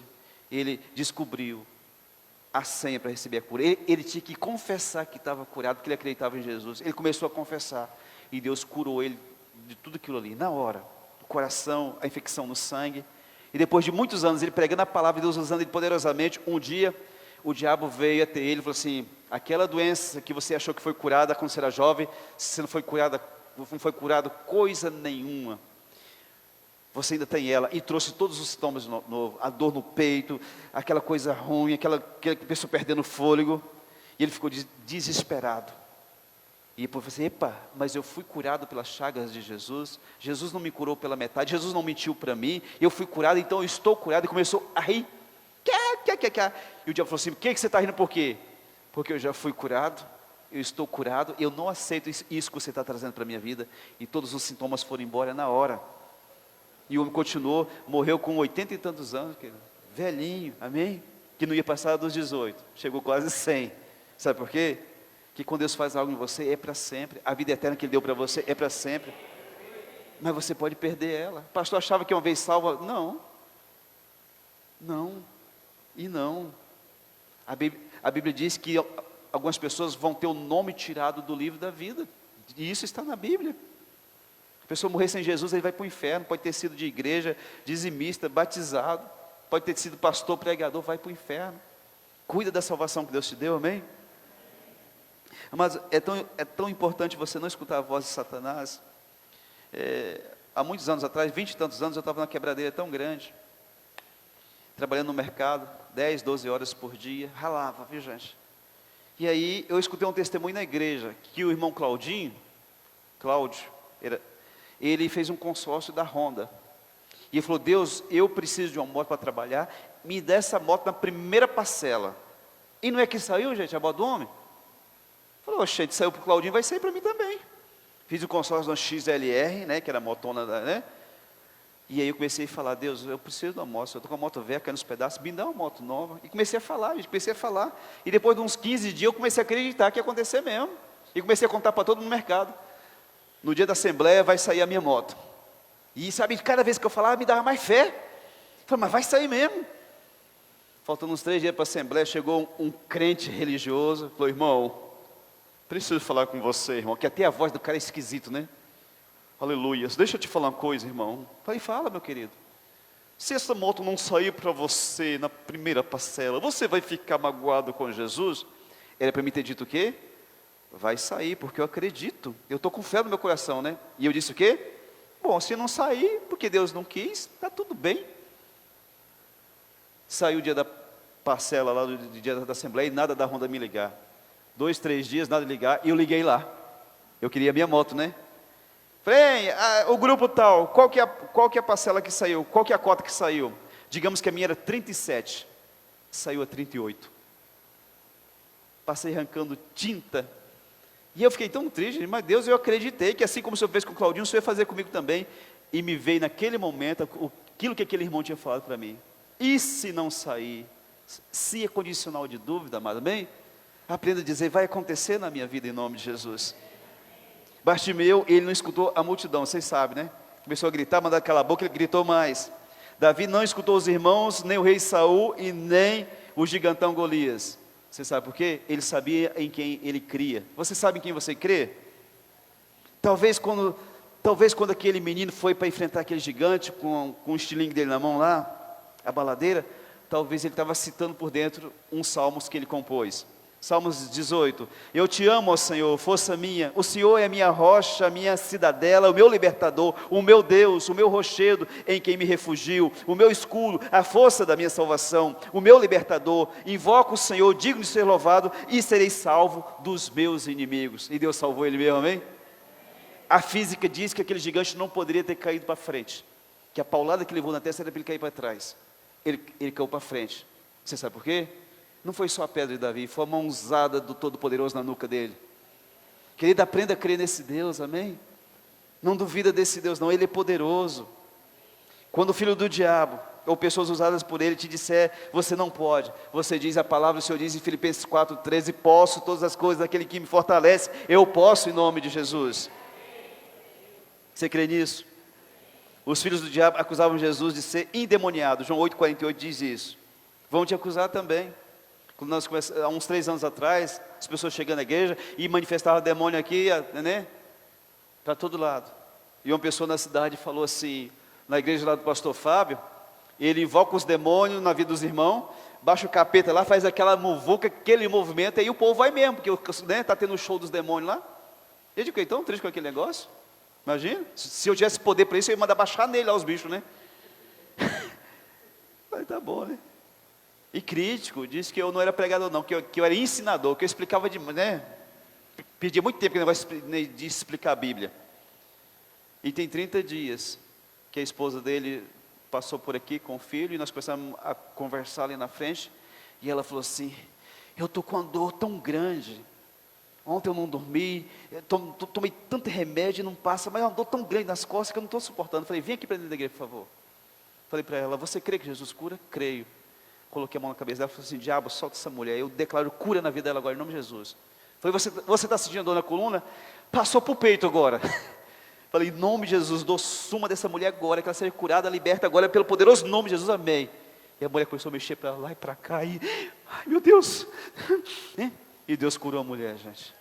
ele descobriu a senha para receber a cura. Ele tinha que confessar que estava curado, porque ele acreditava em Jesus. Ele começou a confessar. E Deus curou ele de tudo aquilo ali, na hora. O coração, a infecção no sangue. E depois de muitos anos, ele pregando a palavra de Deus, usando ele poderosamente, um dia, o diabo veio até ele e falou assim, aquela doença que você achou que foi curada quando você era jovem, você não foi curado coisa nenhuma. Você ainda tem ela. E trouxe todos os sintomas de novo. A dor no peito, aquela coisa ruim, aquela pessoa perdendo o fôlego. E ele ficou desesperado. E depois eu falei, epa, mas eu fui curado pelas chagas de Jesus. Jesus não me curou pela metade, Jesus não mentiu para mim. Eu fui curado, então eu estou curado. E começou a rir. E o diabo falou assim, por que você está rindo por quê? Porque eu já fui curado, eu estou curado, eu não aceito isso que você está trazendo para a minha vida. E todos os sintomas foram embora na hora. E o homem continuou, morreu com 80 e tantos anos, querido, velhinho, amém? Que não ia passar dos 18, chegou quase 100. Sabe por quê? Que quando Deus faz algo em você, é para sempre. A vida eterna que Ele deu para você é para sempre. Mas você pode perder ela. O pastor achava que uma vez salva. Não. Não. E não. A Bíblia diz que algumas pessoas vão ter o nome tirado do livro da vida. E isso está na Bíblia. A pessoa morrer sem Jesus, ele vai para o inferno. Pode ter sido de igreja, dizimista, batizado. Pode ter sido pastor, pregador, vai para o inferno. Cuida da salvação que Deus te deu, amém? Mas é tão importante você não escutar a voz de Satanás. Há muitos anos atrás, 20 e tantos anos, eu estava numa quebradeira tão grande, trabalhando no mercado, 10, 12 horas por dia, ralava, viu gente? E aí eu escutei um testemunho na igreja, que o irmão Cláudio, ele fez um consórcio da Honda. E ele falou, Deus, eu preciso de uma moto para trabalhar, me dá essa moto na primeira parcela. E não é que saiu, gente, a moto do homem? Falou, oxe, saiu para o Claudinho, vai sair para mim também. Fiz o consórcio da XLR, né, que era a motona, né? E aí eu comecei a falar, Deus, eu preciso de uma moto, eu estou com a moto velha, caindo nos pedaços, me dá uma moto nova. E comecei a falar, E depois de uns 15 dias eu comecei a acreditar que ia acontecer mesmo. E comecei a contar para todo mundo no mercado. No dia da assembleia vai sair a minha moto. E sabe, cada vez que eu falava, me dava mais fé. Eu falei, mas vai sair mesmo. Faltando uns 3 dias para a assembleia, chegou um crente religioso, falou, irmão, preciso falar com você, irmão, que até a voz do cara é esquisito, né? Aleluia. Deixa eu te falar uma coisa, irmão. Falei, fala, meu querido. Se essa moto não sair para você na primeira parcela, você vai ficar magoado com Jesus? Era para mim ter dito o quê? vai sair, porque eu acredito, eu estou com fé no meu coração, né? E eu disse o quê? Bom, se não sair, porque Deus não quis, está tudo bem. Saiu o dia da parcela lá, do dia da Assembleia, e nada da Honda me ligar. 2, 3 dias, nada de ligar, e eu liguei lá. Eu queria a minha moto, né? Falei, o grupo tal, qual que é a parcela que saiu? Qual que é a cota que saiu? Digamos que a minha era 37, saiu a 38. Passei arrancando tinta, e eu fiquei tão triste, mas Deus, eu acreditei que assim como o Senhor fez com o Claudinho, o Senhor ia fazer comigo também. E me veio naquele momento, aquilo que aquele irmão tinha falado para mim. E se não sair? Se é condicional de dúvida, amado, bem? Aprenda a dizer, vai acontecer na minha vida em nome de Jesus. Bartimeu, ele não escutou a multidão, vocês sabem, né? Começou a gritar, mandar calar a boca, ele gritou mais. Davi não escutou os irmãos, nem o rei Saul e nem o gigantão Golias. Você sabe por quê? Ele sabia em quem ele cria. Você sabe em quem você crê? Talvez quando aquele menino foi para enfrentar aquele gigante com o estilingue dele na mão lá, a baladeira, talvez ele estava citando por dentro uns salmos que ele compôs. Salmos 18, eu te amo, ó Senhor, força minha, o Senhor é a minha rocha, a minha cidadela, o meu libertador, o meu Deus, o meu rochedo em quem me refugio, o meu escudo, a força da minha salvação, o meu libertador, invoco o Senhor, digno de ser louvado, e serei salvo dos meus inimigos. E Deus salvou ele mesmo, amém? A física diz que aquele gigante não poderia ter caído para frente, que a paulada que levou na testa era para ele cair para trás, ele caiu para frente. Você sabe por quê? Não foi só a pedra de Davi, foi a mãozada do Todo-Poderoso na nuca dele. Querido, aprenda a crer nesse Deus, amém? Não duvida desse Deus não, Ele é poderoso. Quando o filho do diabo, ou pessoas usadas por ele, te disser, você não pode, você diz, a palavra do Senhor diz em Filipenses 4,13, posso todas as coisas daquele que me fortalece, eu posso em nome de Jesus. Você crê nisso? Os filhos do diabo acusavam Jesus de ser endemoniado, João 8,48 diz isso. Vão te acusar também. Quando nós começamos, há uns 3 anos atrás, as pessoas chegando à igreja e manifestavam demônio aqui, né? Para todo lado. E uma pessoa na cidade falou assim, na igreja lá do pastor Fábio, ele invoca os demônios na vida dos irmãos, baixa o capeta lá, faz aquela muvuca, aquele movimento, aí o povo vai mesmo, porque está tendo o show dos demônios lá. Eu digo, tão triste com aquele negócio. Imagina, se eu tivesse poder para isso, eu ia mandar baixar nele lá os bichos, né? Mas tá bom, né? E crítico, disse que eu não era pregador não, que eu era ensinador, que eu explicava né? Perdia muito tempo com o negócio de explicar a Bíblia. E tem 30 dias que a esposa dele passou por aqui com o filho, e nós começamos a conversar ali na frente, e ela falou assim, eu estou com uma dor tão grande, ontem eu não dormi, tomei tanto remédio e não passa, mas é uma dor tão grande nas costas que eu não estou suportando. Falei, vem aqui para dentro da igreja, por favor. Falei para ela, você crê que Jesus cura? Creio. Coloquei a mão na cabeça dela e falei assim, diabo, solta essa mulher, eu declaro cura na vida dela agora, em nome de Jesus. Falei, você está sentindo dor na coluna? Passou para o peito agora. Falei, em nome de Jesus, dou suma dessa mulher agora, que ela seja curada, liberta agora, pelo poderoso nome de Jesus, amém. E a mulher começou a mexer para lá e para cá, e, ai meu Deus, e Deus curou a mulher, gente.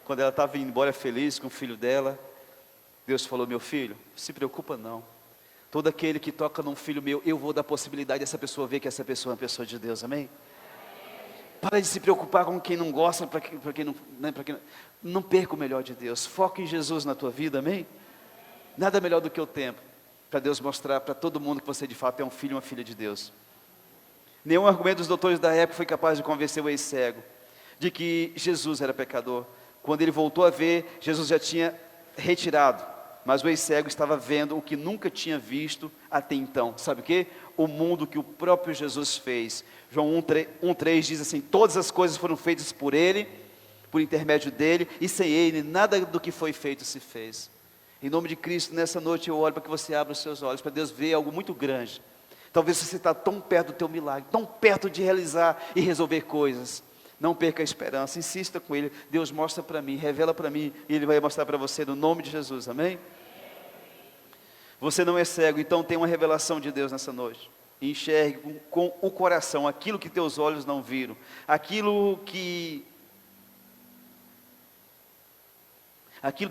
Quando ela estava indo embora feliz com o filho dela, Deus falou, meu filho, se preocupa não. Todo aquele que toca num filho meu, eu vou dar a possibilidade dessa pessoa ver que essa pessoa é uma pessoa de Deus, amém? Para de se preocupar com quem não gosta, para quem não, né, não perca o melhor de Deus. Foca em Jesus na tua vida, amém? Nada melhor do que o tempo, para Deus mostrar para todo mundo que você de fato é um filho e uma filha de Deus. Nenhum argumento dos doutores da época foi capaz de convencer o ex-cego, de que Jesus era pecador. Quando ele voltou a ver, Jesus já tinha retirado. Mas o ex-cego estava vendo o que nunca tinha visto até então. Sabe o quê? O mundo que o próprio Jesus fez. João 1,3 diz assim, todas as coisas foram feitas por Ele, por intermédio dEle, e sem Ele, nada do que foi feito se fez. Em nome de Cristo, nessa noite eu oro para que você abra os seus olhos, para Deus ver algo muito grande. Talvez você está tão perto do teu milagre, tão perto de realizar e resolver coisas. Não perca a esperança, insista com Ele. Deus mostra para mim, revela para mim, e Ele vai mostrar para você no nome de Jesus, amém? Você não é cego, então tem uma revelação de Deus nessa noite. Enxergue com o coração aquilo que teus olhos não viram, aquilo que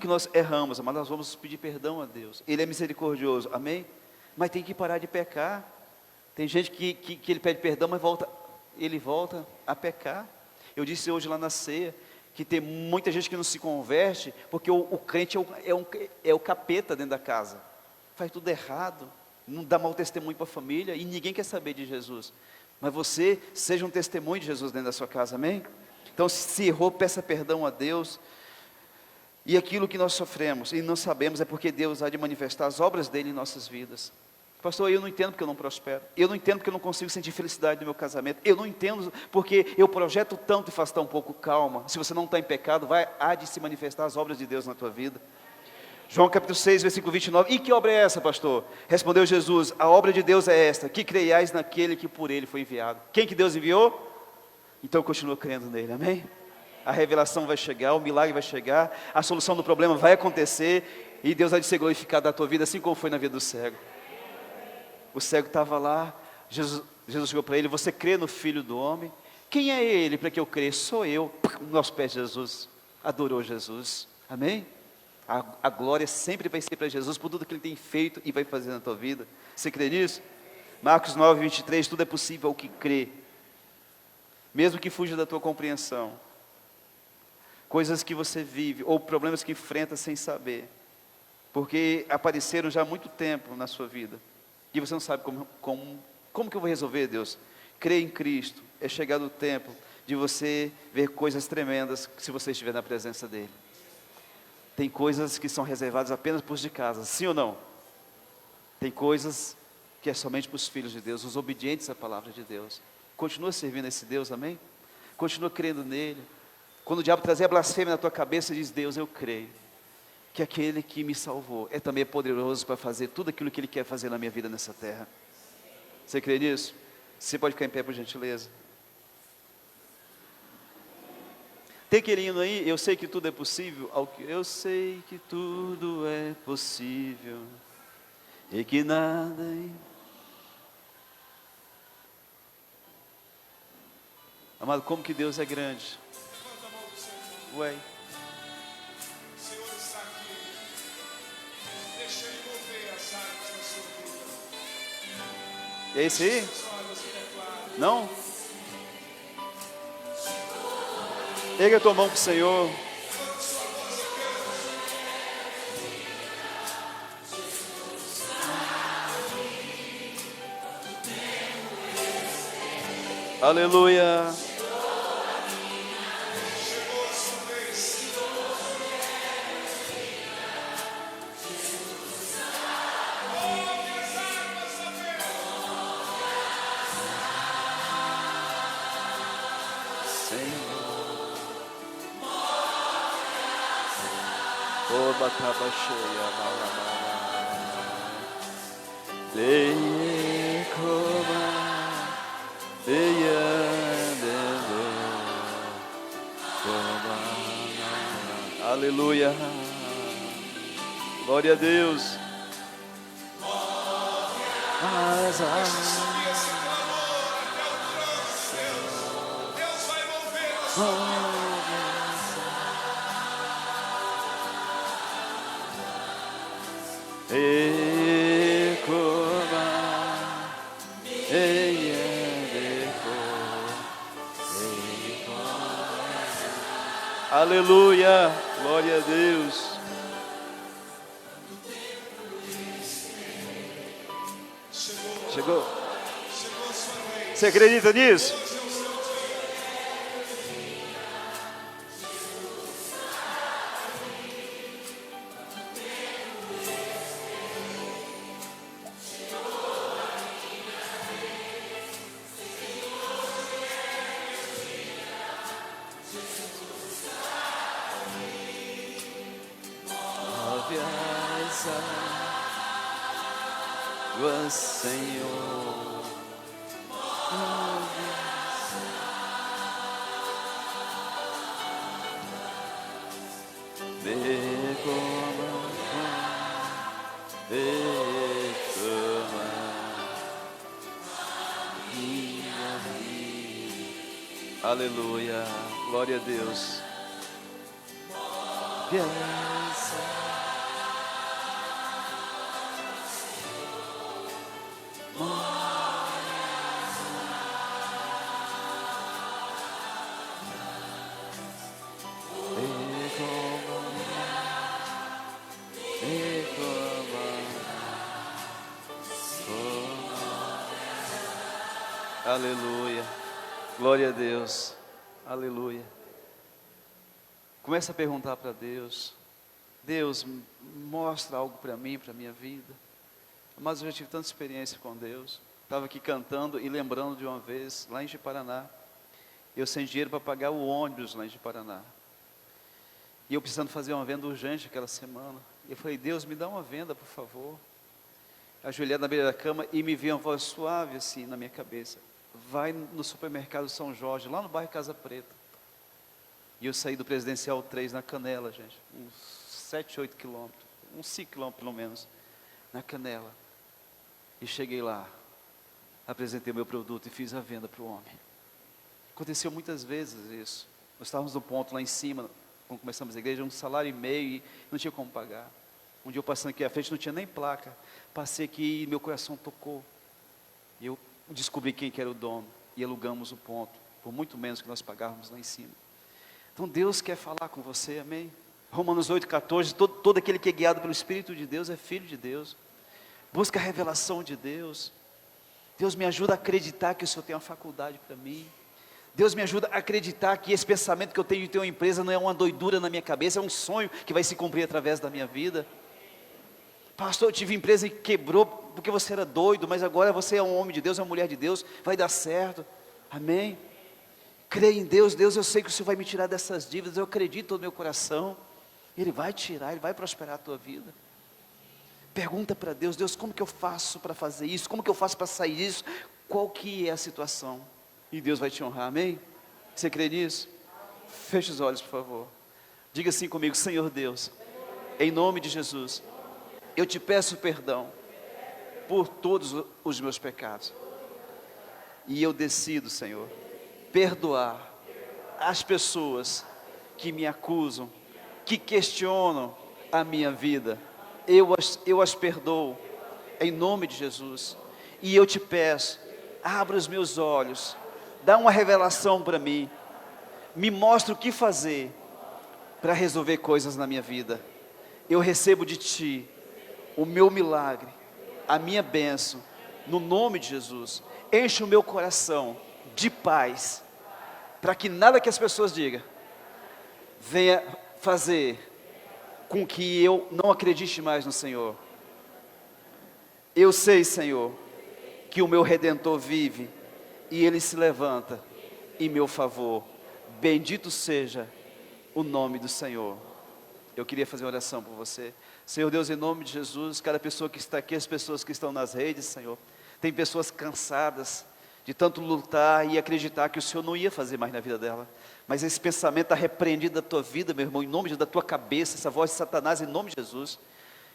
nós erramos, mas nós vamos pedir perdão a Deus. Ele é misericordioso, amém? Mas tem que parar de pecar. Tem gente que ele pede perdão, mas ele volta a pecar. Eu disse hoje lá na ceia, que tem muita gente que não se converte, porque o crente é o capeta dentro da casa, faz tudo errado, não dá mau testemunho para a família, e ninguém quer saber de Jesus. Mas você seja um testemunho de Jesus dentro da sua casa, amém? Então, se errou, peça perdão a Deus. E aquilo que nós sofremos e não sabemos é porque Deus há de manifestar as obras dele em nossas vidas. Pastor, eu não entendo porque eu não prospero. Eu não entendo porque eu não consigo sentir felicidade no meu casamento. Eu não entendo porque eu projeto tanto e faço tão pouco. Calma, se você não está em pecado, há de se manifestar as obras de Deus na tua vida. João capítulo 6, versículo 29. E que obra é essa, pastor? Respondeu Jesus: a obra de Deus é esta, que creiais naquele que por ele foi enviado. Quem que Deus enviou? Então continua crendo nele, amém? A revelação vai chegar, o milagre vai chegar, a solução do problema vai acontecer, e Deus vai ser glorificado na tua vida, assim como foi na vida do cego. O cego estava lá, Jesus chegou para ele: você crê no Filho do Homem? Quem é ele para que eu creia? Sou eu. Nos pés de Jesus, adorou Jesus, amém? A glória sempre vai ser para Jesus, por tudo que Ele tem feito e vai fazer na tua vida. Você crê nisso? Marcos 9, 23, tudo é possível ao que crê, mesmo que fuja da tua compreensão. Coisas que você vive, ou problemas que enfrenta sem saber, porque apareceram já há muito tempo na sua vida, e você não sabe como que eu vou resolver, Deus? Crê em Cristo, é chegado o tempo de você ver coisas tremendas, se você estiver na presença dEle. Tem coisas que são reservadas apenas para os de casa, sim ou não? Tem coisas que é somente para os filhos de Deus, os obedientes à palavra de Deus. Continua servindo esse Deus, amém? Continua crendo nele. Quando o diabo trazer a blasfêmia na tua cabeça, diz: Deus, eu creio que aquele que me salvou é também poderoso para fazer tudo aquilo que Ele quer fazer na minha vida nessa terra. Você crê nisso? Você pode ficar em pé, por gentileza. Tem aquele hino aí: eu sei que tudo é possível, eu sei que tudo é possível, e que nada Amado, como que Deus é grande. Ué. O Senhor está aqui. Deixa Ele mover as águas da sua vida. É esse aí? Os olhos declaram. Não? Erga a tua mão para o Senhor. Aleluia. Chegou a sua vez. Senhor, toda caba cheia, aleluia, glória a Deus. Subir esse clamor até o trono de Deus. Deus vai mover a sua vida. Aleluia, glória a Deus. Chegou. Você acredita nisso? Move as águas, Senhor. Aleluia, glória a Deus. Aleluia. Glória a Deus. Aleluia. Começa a perguntar para Deus. Deus, mostra algo para mim, para a minha vida. Mas eu já tive tanta experiência com Deus. Estava aqui cantando e lembrando de uma vez, lá em Ji-Paraná. Eu sem dinheiro para pagar o ônibus lá em Ji-Paraná. E eu precisando fazer uma venda urgente aquela semana. E eu falei, Deus, me dá uma venda, por favor. Ajoelhado na beira da cama e me veio uma voz suave assim na minha cabeça. Vai no supermercado São Jorge, lá no bairro Casa Preta. E eu saí do Presidencial 3 na Canela, gente. Uns 7, 8 quilômetros. Uns 5 quilômetros pelo menos. Na Canela. E cheguei lá. Apresentei o meu produto e fiz a venda para o homem. Aconteceu muitas vezes isso. Nós estávamos no ponto lá em cima, quando começamos a igreja, um salário e meio e não tinha como pagar. Um dia eu passando aqui à frente, não tinha nem placa. Passei aqui e meu coração tocou. E eu descobri quem que era o dono. E alugamos o ponto, por muito menos que nós pagávamos lá em cima. Então Deus quer falar com você, amém? Romanos 8,14, todo aquele que é guiado pelo Espírito de Deus é filho de Deus. Busca a revelação de Deus. Deus me ajuda a acreditar que o Senhor tem uma faculdade para mim. Deus me ajuda a acreditar que esse pensamento que eu tenho de ter uma empresa não é uma doidura na minha cabeça, é um sonho que vai se cumprir através da minha vida. Pastor, eu tive empresa e quebrou porque você era doido, mas agora você é um homem de Deus, é uma mulher de Deus, vai dar certo, amém? Creia em Deus, Deus, eu sei que o Senhor vai me tirar dessas dívidas, eu acredito no meu coração, Ele vai tirar, Ele vai prosperar a tua vida. Pergunta para Deus, Deus, como que eu faço para fazer isso? Como que eu faço para sair disso? Qual que é a situação? E Deus vai te honrar, amém? Você crê nisso? Feche os olhos, por favor. Diga assim comigo, Senhor Deus, em nome de Jesus, eu te peço perdão por todos os meus pecados. E eu decido, Senhor, perdoar as pessoas que me acusam, que questionam a minha vida. Eu as perdoo, em nome de Jesus. E eu te peço, abra os meus olhos, dá uma revelação para mim, me mostra o que fazer para resolver coisas na minha vida. Eu recebo de Ti o meu milagre, a minha bênção, no nome de Jesus. Enche o meu coração de paz, para que nada que as pessoas digam venha fazer com que eu não acredite mais no Senhor. Eu sei, Senhor, que o meu Redentor vive e Ele se levanta em meu favor. Bendito seja o nome do Senhor. Eu queria fazer uma oração por você. Senhor Deus, em nome de Jesus, cada pessoa que está aqui, as pessoas que estão nas redes, Senhor, tem pessoas cansadas de tanto lutar e acreditar que o Senhor não ia fazer mais na vida dela. Mas esse pensamento está repreendido da tua vida, meu irmão, em nome da tua cabeça, essa voz de Satanás, em nome de Jesus.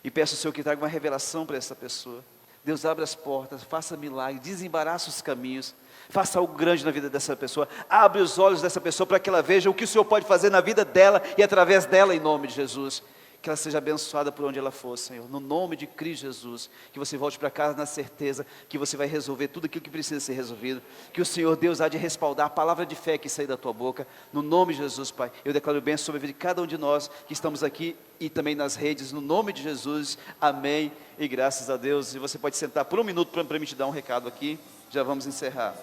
E peço ao Senhor que traga uma revelação para essa pessoa. Deus, abre as portas, faça milagre, desembaraça os caminhos, faça algo grande na vida dessa pessoa. Abre os olhos dessa pessoa para que ela veja o que o Senhor pode fazer na vida dela e através dela, em nome de Jesus. Que ela seja abençoada por onde ela for, Senhor, no nome de Cristo Jesus. Que você volte para casa na certeza que você vai resolver tudo aquilo que precisa ser resolvido. Que o Senhor Deus há de respaldar a palavra de fé que sair da tua boca, no nome de Jesus, Pai. Eu declaro bênção sobre a vida de cada um de nós que estamos aqui e também nas redes, no nome de Jesus, amém e graças a Deus. E você pode sentar por um minuto para me te dar um recado aqui, já vamos encerrar.